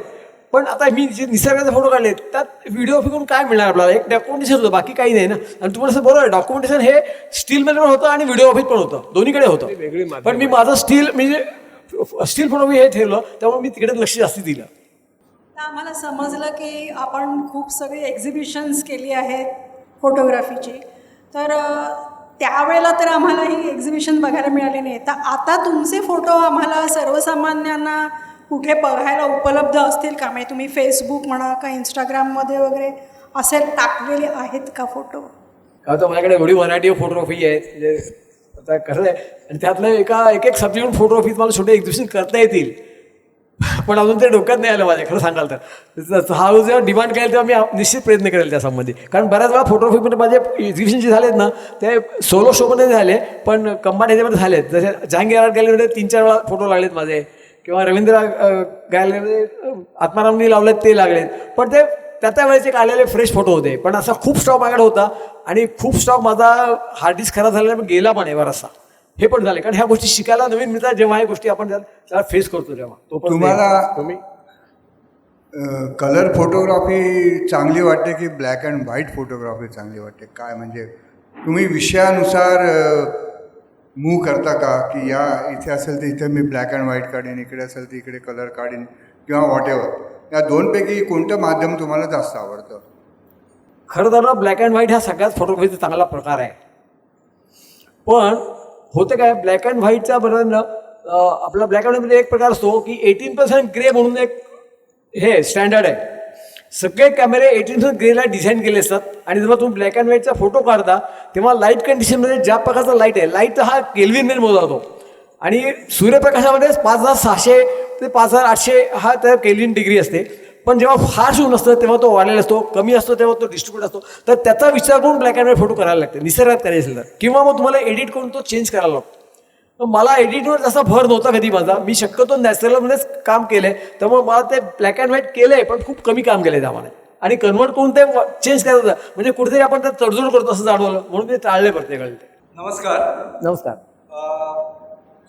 पण आता मी जे निसर्गाचे फोटो काढले त्यात व्हिडिओग्राफी करून काय मिळणार आपल्याला? एक डॉक्युमेंटेशन होतं, बाकी काही नाही ना. आणि तुम्हाला असं बरोबर आहे, डॉक्युमेंटेशन हे स्टीलमध्ये पण होतं आणि व्हिडिओग्राफीत पण होतं, दोन्हीकडे होतं. पण मी माझं स्टील फोटोग्राफी हे ठेवलं, त्यामुळे मी तिकडे लक्ष जास्ती दिलं. आम्हाला समजलं की आपण खूप सगळी एक्झिबिशन्स केली आहेत फोटोग्राफीची, तर त्यावेळेला तर आम्हाला ही एक्झिबिशन बघायला मिळाली नाही. तर आता तुमचे फोटो आम्हाला सर्वसामान्यांना कुठे बघायला उपलब्ध असतील का? म्हणजे तुम्ही फेसबुक म्हणा का इंस्टाग्राममध्ये वगैरे असे टाकलेले आहेत का फोटो? आता माझ्याकडे एवढी व्हरायटी ऑफ फोटोग्राफी आहे, म्हणजे आता कसं आहे, आणि त्यातलं एक सब्जेक्ट फोटोग्राफीत मला छोटे एक्झिबिशन करता येतील, पण अजून ते डोक्यात नाही आलं माझ्या. खरं सांगाल तर हा जेव्हा डिमांड केला तेव्हा मी निश्चित प्रयत्न करेल त्यासंबंधी. कारण बऱ्याच वेळा फोटोग्राफीमध्ये माझे एक्झिबिशन जे झालेत ना ते सोलो शोमध्ये झाले, पण कंबाईन ह्याच्यामध्ये झालेत. जसे जहांगीर आर्ट गॅलरीमध्ये 3-4 वेळा फोटो लागलेत माझे, किंवा रवींद्र गॅलरीमध्ये आत्मारामनी लावलेत ते लागलेत. पण ते त्या वेळेचे काढलेले फ्रेश फोटो होते. पण असा खूप स्टॉक माझ्याकडे होता, आणि खूप स्टॉक माझा हार्ड डिस्क खराब झालेला गेला पण आहे बराचसा. हे पण झाले, कारण ह्या गोष्टी शिकायला नवीन मिळतात जेव्हा ह्या गोष्टी आपण त्याला फेस करतो तेव्हा. तो तुम्ही कलर फोटोग्राफी चांगली वाटते की ब्लॅक अँड व्हाईट फोटोग्राफी चांगली वाटते? काय म्हणजे तुम्ही विषयानुसार मूव्ह करता का, की या इथे असेल तर इथे मी ब्लॅक अँड व्हाईट काढीन, इकडे असेल तर इकडे कलर काढीन, किंवा व्हॉटेवर? या दोनपैकी कोणतं माध्यम तुम्हाला जास्त आवडतं? खरं तर ब्लॅक अँड व्हाईट हा सगळ्यात फोटोग्राफीचा चांगला प्रकार आहे. पण होतं काय, ब्लॅक अँड व्हाईटच्या बरोबर आपला ब्लॅक अँड व्हाईटमध्ये एक प्रकार असतो की 18% ग्रे म्हणून एक हे स्टँडर्ड आहे. सगळे कॅमेरे 18% ग्रेला डिझाईन केले असतात, आणि जेव्हा तुम्ही ब्लॅक अँड व्हाईटचा फोटो काढता तेव्हा लाईट कंडिशनमध्ये ज्या प्रकारचा लाईट आहे, लाईट हा केल्विनमध्ये मोजला जातो, आणि सूर्यप्रकाशामध्ये 5600 ते 5800 हा त्या केल्विन डिग्री असते. पण जेव्हा फार ऊन असतं तेव्हा तो वाढलेला असतो, कमी असतो तेव्हा तो डिस्ट्रीब्यूट असतो. तर त्याचा विचार करून ब्लॅक अँड व्हाईट फोटो करायला लागते निसर्गात करायचं असेल तर, किंवा मग तुम्हाला एडिट करून तो चेंज करायला लागतो. मला एडिटवर जसा भर नव्हता कधी माझा, मी शक्यतो नॅचरलमध्येच काम केलं आहे, त्यामुळे मला ते ब्लॅक अँड व्हाईट केलं आहे, पण खूप कमी काम केलं आहे त्यामध्ये, आणि कन्वर्ट करून ते चेंज करायचं म्हणजे कुठेतरी आपण त्यात तडजोड करतो असं जाणवलं, म्हणून ते टाळले प्रत्येकाला. नमस्कार.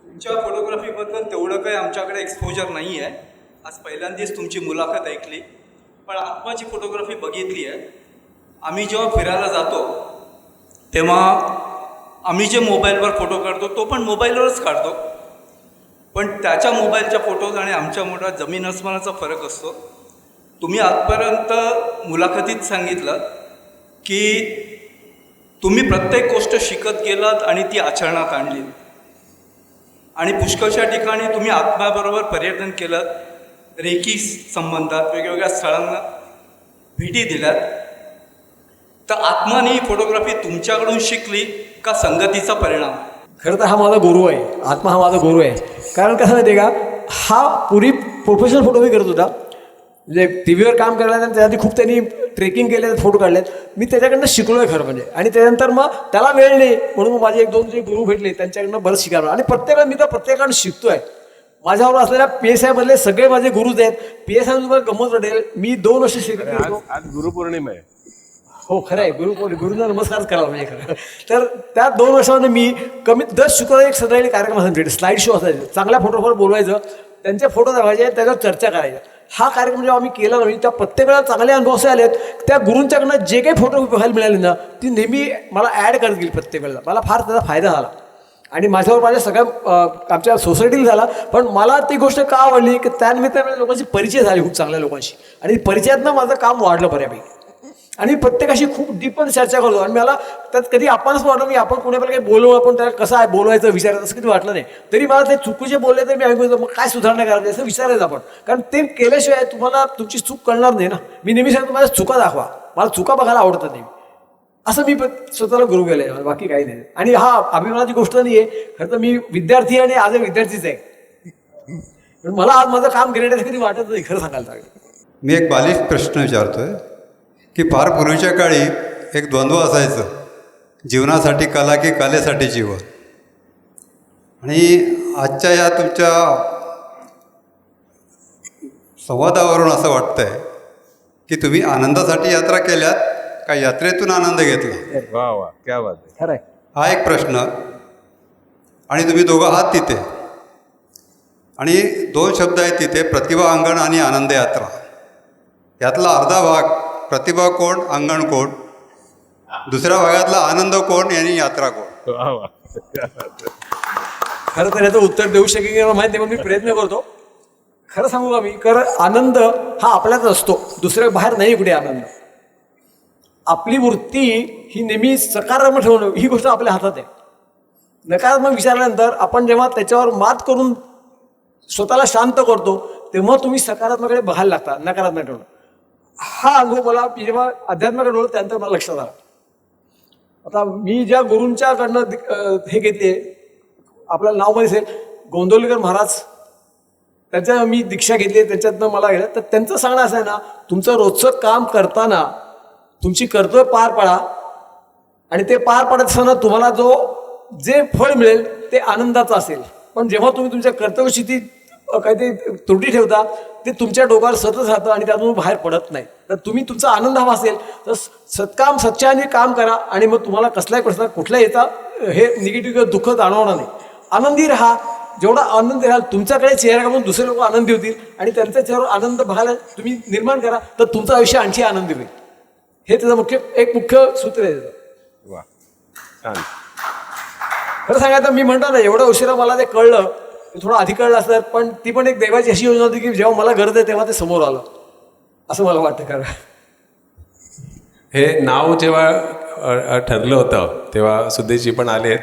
तुमच्या फोटोग्राफीबद्दल तेवढं काही आमच्याकडे एक्सपोजर नाही आहे. आज पहिल्यांदाच तुमची मुलाखत ऐकली, पण आत्माची फोटोग्राफी बघितली आहे. आम्ही जेव्हा फिरायला जातो तेव्हा आम्ही जे मोबाईलवर फोटो काढतो तो पण मोबाईलवरच काढतो, पण त्याच्या मोबाईलच्या फोटोज आणि आमच्या मोबाईलचा जमीन आसमानाचा फरक असतो. तुम्ही आजपर्यंत मुलाखतीत सांगितलं की तुम्ही प्रत्येक गोष्ट शिकत गेलात आणि ती आचरणात आणली, आणि पुष्कळशा ठिकाणी तुम्ही आत्म्याबरोबर पर्यटन केलं, रेकी संबंधात वेगवेगळ्या स्थळांना भेटी दिल्यात. तर आत्माने ही फोटोग्राफी तुमच्याकडून शिकली का संगतीचा परिणाम? खरं तर हा माझा गुरु आहे, आत्मा हा माझा गुरु आहे. कारण कसं माहिती आहे का, हा पूर्वी प्रोफेशनल फोटोग्राफी करत होता, म्हणजे टी व्हीवर काम करायला त्याआधी खूप त्यांनी ट्रेकिंग केले, फोटो काढलेत. मी त्याच्याकडनं शिकलो आहे खरं म्हणजे. आणि त्यानंतर मग त्याला वेळ नाही म्हणून मग माझे 1-2 जे गुरु भेटले त्यांच्याकडनं बरंच शिकायला. आणि मी तर प्रत्येकाकडून शिकतो आहे. माझ्यावर असलेल्या PSI मधले सगळे माझे गुरुज आहेत. PSI तुम्हाला गंमत वाटेल, मी 2 वर्ष शिकत होतो. आज गुरुपौर्णिमा आहे. हो खरं आहे, गुरुंना नमस्कारच करावा म्हणजे खरं. तर त्या 2 वर्षामध्ये मी कमीत 10 शुक्रवारी एक सदैव कार्यक्रम असायचा, स्लाईड शो असायचे. चांगल्या फोटोवर बोलवायचं, त्यांचे फोटो दाखवायचे, त्याच्यावर चर्चा करायची. हा कार्यक्रम जेव्हा आम्ही केला नाही, त्या प्रत्येकाला चांगले अनुभव असे आलेत. त्या गुरूंच्याकडनं जे काही फोटो बघायला मिळाले ना, ती नेहमी मला ॲड करत गेली प्रत्येक वेळेला. मला फार त्याचा फायदा झाला. आणि माझ्यावर माझ्या सगळ्या आमच्या सोसायटीला झाला. पण मला ती गोष्ट का आवडली की त्यानिमित्ताने लोकांची परिचय झाली खूप चांगल्या लोकांशी. आणि परिचयातनं माझं काम वाढलं बऱ्यापैकी. आणि प्रत्येकाशी खूप डीपमध्ये चर्चा करतो. आणि मला त्यात कधी आपणच वाटलं की आपण कोणाला काही बोलवू, आपण त्याला कसं आहे बोलवायचं विचारायचं असं कधी वाटलं नाही. तरी मला ते चुकीचे बोलले तर मी ऐकू मग काय सुधारणा करायची असं विचारायचं आपण. कारण ते केल्याशिवाय तुम्हाला तुमची चूक कळणार नाही ना. मी नेहमी सांगतो माझ्या चुका दाखवा, मला चुका बघायला आवडतात नाही. असं मी स्वतःला गुरु केलं आहे, बाकी काही नाही. आणि हा अभिमानाची गोष्ट नाही आहे खरं तर. मी विद्यार्थी आणि आज विद्यार्थीच आहे. पण मला आज माझं काम ग्रेड कधी वाटत नाही खरं सांगायला लागेल. मी एक बालिश प्रश्न विचारतोय की फार पूर्वीच्या काळी एक द्वंद्व असायचं, जीवनासाठी कला की कलेसाठी जीवन. आणि आजच्या या तुमच्या संवादावरून असं वाटतंय की तुम्ही आनंदासाठी यात्रा केल्यात का यात्रेतून आनंद घेतला. वा वा, क्या बात आहे. खरं आहे. हा एक प्रश्न. आणि तुम्ही दोघं आहात तिथे. आणि 2 शब्द आहेत तिथे, प्रतिभा अंगण आणि आनंद यात्रा. यातला अर्धा भाग प्रतिभा कोण, अंगण कोण, दुसऱ्या भागातला आनंद कोण आणि यात्रा कोण. वा वा. खरं तर याचं उत्तर देऊ शकेन की माहिती नाही, पण मी प्रयत्न करतो. खरं सांगू का मी, कारण आनंद हा आपल्याच असतो, दुसऱ्या बाहेर नाही कुठे आनंद. आपली वृत्ती ही नेहमी सकारात्मक ठेवणं ही गोष्ट आपल्या हातात आहे. नकारात्मक विचारल्यानंतर आपण जेव्हा त्याच्यावर मात करून स्वतःला शांत करतो तेव्हा तुम्ही सकारात्मकडे बघायला लागता, नकारात्मक ठेवणं. हा अनुभव मला जेव्हा अध्यात्माकडे डोळं त्यानंतर मला लक्षात आला. आता मी ज्या गुरूंच्याकडनं हे घेतले, आपल्याला नाव माहिती असेल गोंदवलेकर महाराज, त्यांच्या मी दीक्षा घेतली, त्याच्यातनं मला गेलं. तर त्यांचं सांगणं असं आहे ना, तुमचं रोजचं काम करताना तुमची कर्तव्य पार पाडा आणि ते पार पाडत असताना तुम्हाला जे फळ मिळेल ते आनंदाचं असेल. पण जेव्हा तुम्ही तुमच्या कर्तव्याची ती काहीतरी त्रुटी ठेवता ते तुमच्या डोक्यावर सतत राहतं आणि त्यातून बाहेर पडत नाही. तर तुम्ही तुमचा आनंद हवा असेल तर सत्काम सच्चाने काम करा आणि मग तुम्हाला कसल्याही प्रश्न कुठल्या याचा हे निगेटिव्ह दुःख जाणवणार नाही. आनंदी राहा. जेवढा आनंद राहाल तुमच्याकडे चेहरा बघून दुसरे लोक आनंदी होतील आणि त्यांच्या चेहऱ्यावर आनंद बघायला तुम्ही निर्माण करा, तर तुमचं आयुष्य आणखी आनंदी होईल. हे त्याचं एक मुख्य सूत्र आहे त्याचं. वा, छान. खरं सांगायचं मी म्हणतो ना, एवढं उशिरा मला ते कळलं, थोडं आधी कळलं असतं. पण ती पण एक देवाची अशी योजना होती की जेव्हा मला गरज आहे तेव्हा ते समोर आलं, असं मला वाटतं. कारण हे नाव जेव्हा ठरलं होतं तेव्हा सुदेशजी पण आलेत.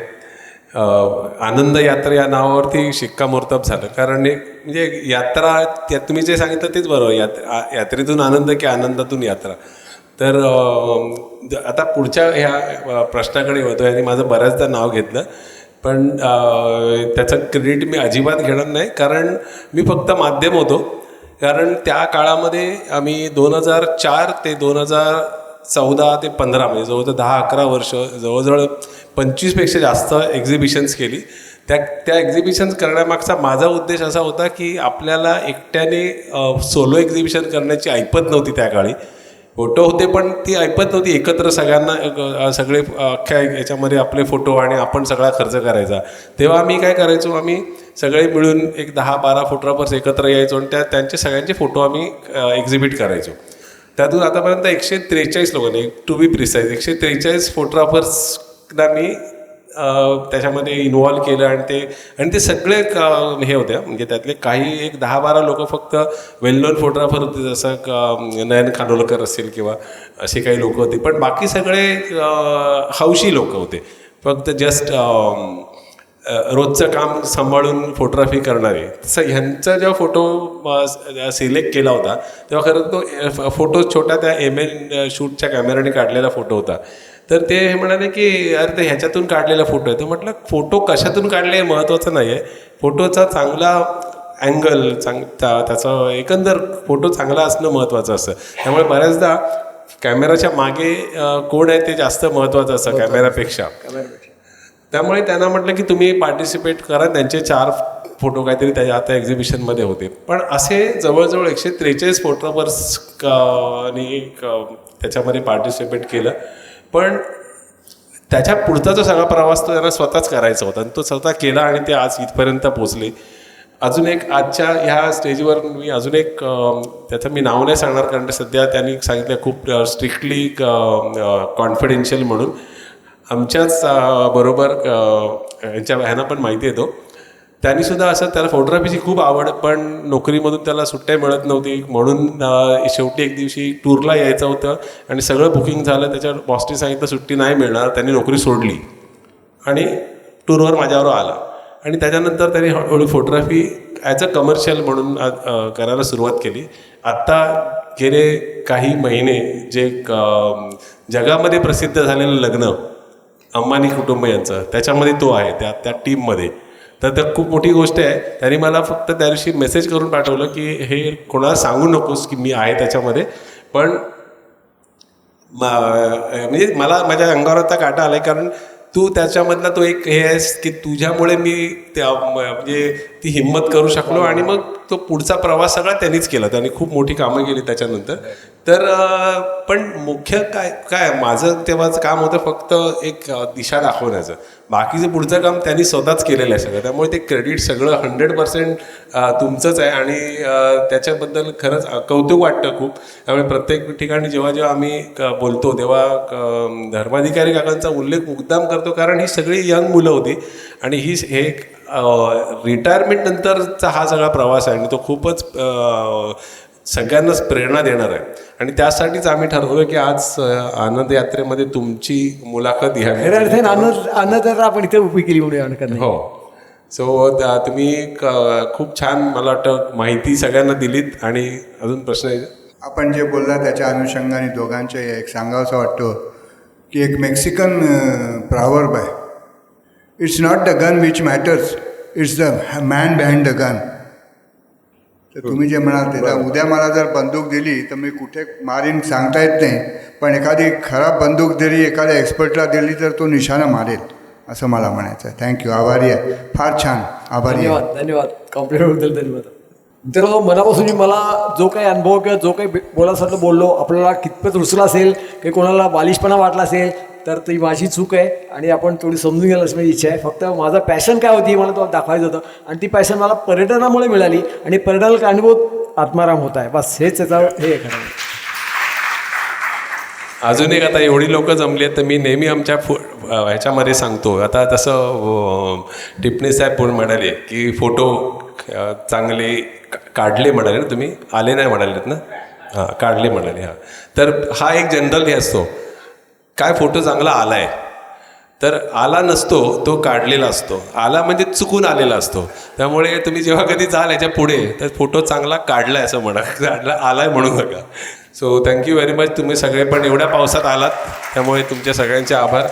आनंद यात्रा या नावावरती शिक्कामोर्तब झालं. कारण म्हणजे यात्रा तुम्ही जे सांगितलं तेच बरोबर. यात्रेतून आनंद की आनंदातून यात्रा. तर आता पुढच्या ह्या प्रश्नाकडे होतो आणि माझं बऱ्याचदा नाव घेतलं, पण त्याचं क्रेडिट मी अजिबात घेणार नाही, कारण मी फक्त माध्यम होतो. कारण त्या काळामध्ये आम्ही 2004 ते 2014 ते 15 म्हणजे जवळजवळ 10-11 वर्ष जवळजवळ 25पेक्षा जास्त एक्झिबिशन्स केली. त्या एक्झिबिशन्स करण्यामागचा माझा उद्देश असा होता की आपल्याला एकट्याने सोलो एक्झिबिशन करण्याची ऐपत नव्हती त्या काळी. फोटो होते पण ती ऐपत नव्हती एकत्र सगळ्यांना सगळे अख्ख्या याच्यामध्ये आपले फोटो आणि आपण सगळा खर्च करायचा. तेव्हा आम्ही काय करायचो, आम्ही सगळे मिळून एक 10-12 फोटोग्राफर्स एकत्र यायचो आणि त्यांचे सगळ्यांचे फोटो आम्ही एक्झिबिट करायचो. त्यातून आतापर्यंत 143 लोकांनी, टू बी प्रिसाईज 143 फोटोग्राफर्सना मी त्याच्यामध्ये इन्व्हॉल्व केलं. आणि ते सगळे हे होते, म्हणजे त्यातले काही एक 10-12 लोक फक्त वेल नोन फोटोग्राफर होते, जसं नयन खानोलकर असेल किंवा असे काही लोक होते. पण बाकी सगळे हौशी लोक होते, फक्त जस्ट रोजचं काम सांभाळून फोटोग्राफी करणारे. तसं ह्यांचा जेव्हा फोटो सिलेक्ट केला होता तेव्हा खरं तो फोटो छोटा त्या ML शूटच्या कॅमेऱ्याने काढलेला फोटो होता. तर ते हे म्हणाले की अरे ते ह्याच्यातून काढलेला फोटो आहे. तर म्हटलं फोटो कशातून काढले हे महत्त्वाचं नाही आहे, फोटोचा चांगला अँगल त्याचं एकंदर फोटो चांगला असणं महत्त्वाचं असतं. त्यामुळे बऱ्याचदा कॅमेराच्या मागे कोण आहे ते जास्त महत्त्वाचं असतं कॅमेरापेक्षा. त्यामुळे त्यांना म्हटलं की तुम्ही पार्टिसिपेट करा. त्यांचे 4 फोटो काहीतरी त्याच्या आता एक्झिबिशनमध्ये होते. पण असे जवळजवळ 143 फोटोग्राफर्स त्याच्यामध्ये पार्टिसिपेट केलं. पण त्याच्या पुढचा जो सगळा प्रवास तो त्यांना स्वतःच करायचा होता आणि तो स्वतः केला आणि ते आज इथपर्यंत पोचले. अजून एक आजच्या ह्या स्टेजवर मी अजून एक त्याचं मी नाव नाही सांगणार कारण सध्या त्यांनी सांगितलं खूप स्ट्रिक्टली कॉन्फिडेन्शियल म्हणून. आमच्याच बरोबर ह्यांना पण माहिती आहे त्यांनीसुद्धा असं त्याला फोटोग्राफीची खूप आवड पण नोकरीमधून त्याला सुट्ट्या मिळत नव्हती म्हणून शेवटी एक दिवशी टूरला यायचं होतं आणि सगळं बुकिंग झालं. त्याच्यावर बॉसने सांगितलं सुट्टी नाही मिळणार. त्यांनी नोकरी सोडली आणि टूरवर माझ्यावर आला आणि त्याच्यानंतर त्यांनी हळूहळू फोटोग्राफी ॲज अ कमर्शियल म्हणून करायला सुरुवात केली. आत्ता गेले काही महिने जे जगामध्ये प्रसिद्ध झालेलं लग्न अंबानी कुटुंब यांचं त्याच्यामध्ये तो आहे त्या टीममध्ये. तर खूप मोठी गोष्ट आहे. त्यांनी मला फक्त त्या दिवशी मेसेज करून पाठवलं की हे कोणाला सांगू नकोस की मी आहे त्याच्यामध्ये. पण म्हणजे मला माझ्या अंगावर आता काटा आला आहे कारण तू त्याच्यामधला तो एक हे आहेस की तुझ्यामुळे मी त्या म्हणजे ती हिंमत करू शकलो आणि मग तो पुढचा प्रवास सगळा त्यांनीच केला. त्यांनी खूप मोठी कामं केली त्याच्यानंतर. तर पण मुख्य काय माझं तेव्हाचं काम होतं फक्त एक दिशा दाखवण्याचं. बाकीचं पुढचं काम त्यांनी स्वतःच केलेलं आहे सगळं. त्यामुळे ते क्रेडिट सगळं 100% तुमचंच आहे आणि त्याच्याबद्दल खरंच कौतुक वाटतं खूप. त्यामुळे प्रत्येक ठिकाणी जेव्हा जेव्हा आम्ही बोलतो तेव्हा धर्माधिकारी काकांचा उल्लेख मुद्दाम करतो कारण ही सगळी यंग मुलं होती आणि हे रिटायरमेंट नंतरचा हा सगळा प्रवास आहे आणि तो खूपच सगळ्यांनाच प्रेरणा देणार आहे. आणि त्यासाठीच आम्ही ठरवलं की आज आनंद यात्रेमध्ये तुमची मुलाखत घ्यावी. आनंद आपण इथे उभी केली म्हणून. हो. सो तुम्ही खूप छान मला वाटतं माहिती सगळ्यांना दिलीत. आणि अजून प्रश्न आहे? आपण जे बोलला त्याच्या अनुषंगाने दोघांच्या एक सांगावंसं वाटतं की एक मेक्सिकन प्रॉवर्ब आहे, it's not the gun which matters, it's the man behind the gun. तर तुम्ही जे म्हणाल ते उद्या मला जर बंदूक दिली तर मी कुठे मारीन सांगता येत नाही. पण एखादी खराब बंदूक जरी एखाद्या एक्सपर्टला दिली तर तो निशाणा मारेल असं मला म्हणायचं आहे. थँक्यू. आभारी आहे. फार छान. आभारी आहे. धन्यवाद. कॉम्प्लिमेंटबद्दल धन्यवाद. मित्रांनो मनापासून मला जो काही अनुभव किंवा जो काही बोलायसाठी बोललो आपल्याला कितपत रुचला असेल काही कोणाला बालिशपणा वाटला असेल तर ती माझी चूक आहे आणि आपण थोडी समजून घ्यायला माझी इच्छा आहे. फक्त माझा पॅशन काय होती मला तो दाखवायचं होतं आणि ती पॅशन मला पर्यटनामुळे मिळाली आणि पर्यटनाला कारणीभूत आत्माराम होत आहे. बस हेच त्याचा हे आहे खरं. अजून एक आता एवढी लोक जमली आहेत तर मी नेहमी आमच्या ह्याच्यामध्ये सांगतो. आता तसं टिपणे साहेब पण म्हणाले की फोटो चांगले काढले म्हणाले ना तुम्ही, आले नाही म्हणालेत ना? हां, काढले म्हणाले. हां, तर हा एक जनरल हे असतो काय फोटो चांगला आला आहे तर आला नसतो, तो काढलेला असतो. आला म्हणजे चुकून आलेला असतो. त्यामुळे तुम्ही जेव्हा कधी जाल याच्या पुढे तर फोटो चांगला काढला आहे असं म्हणा, काढला आला आहे म्हणू नका. So thank you very much. तुम्ही सगळे पण एवढ्या पावसात आलात त्यामुळे तुमच्या सगळ्यांचे आभार.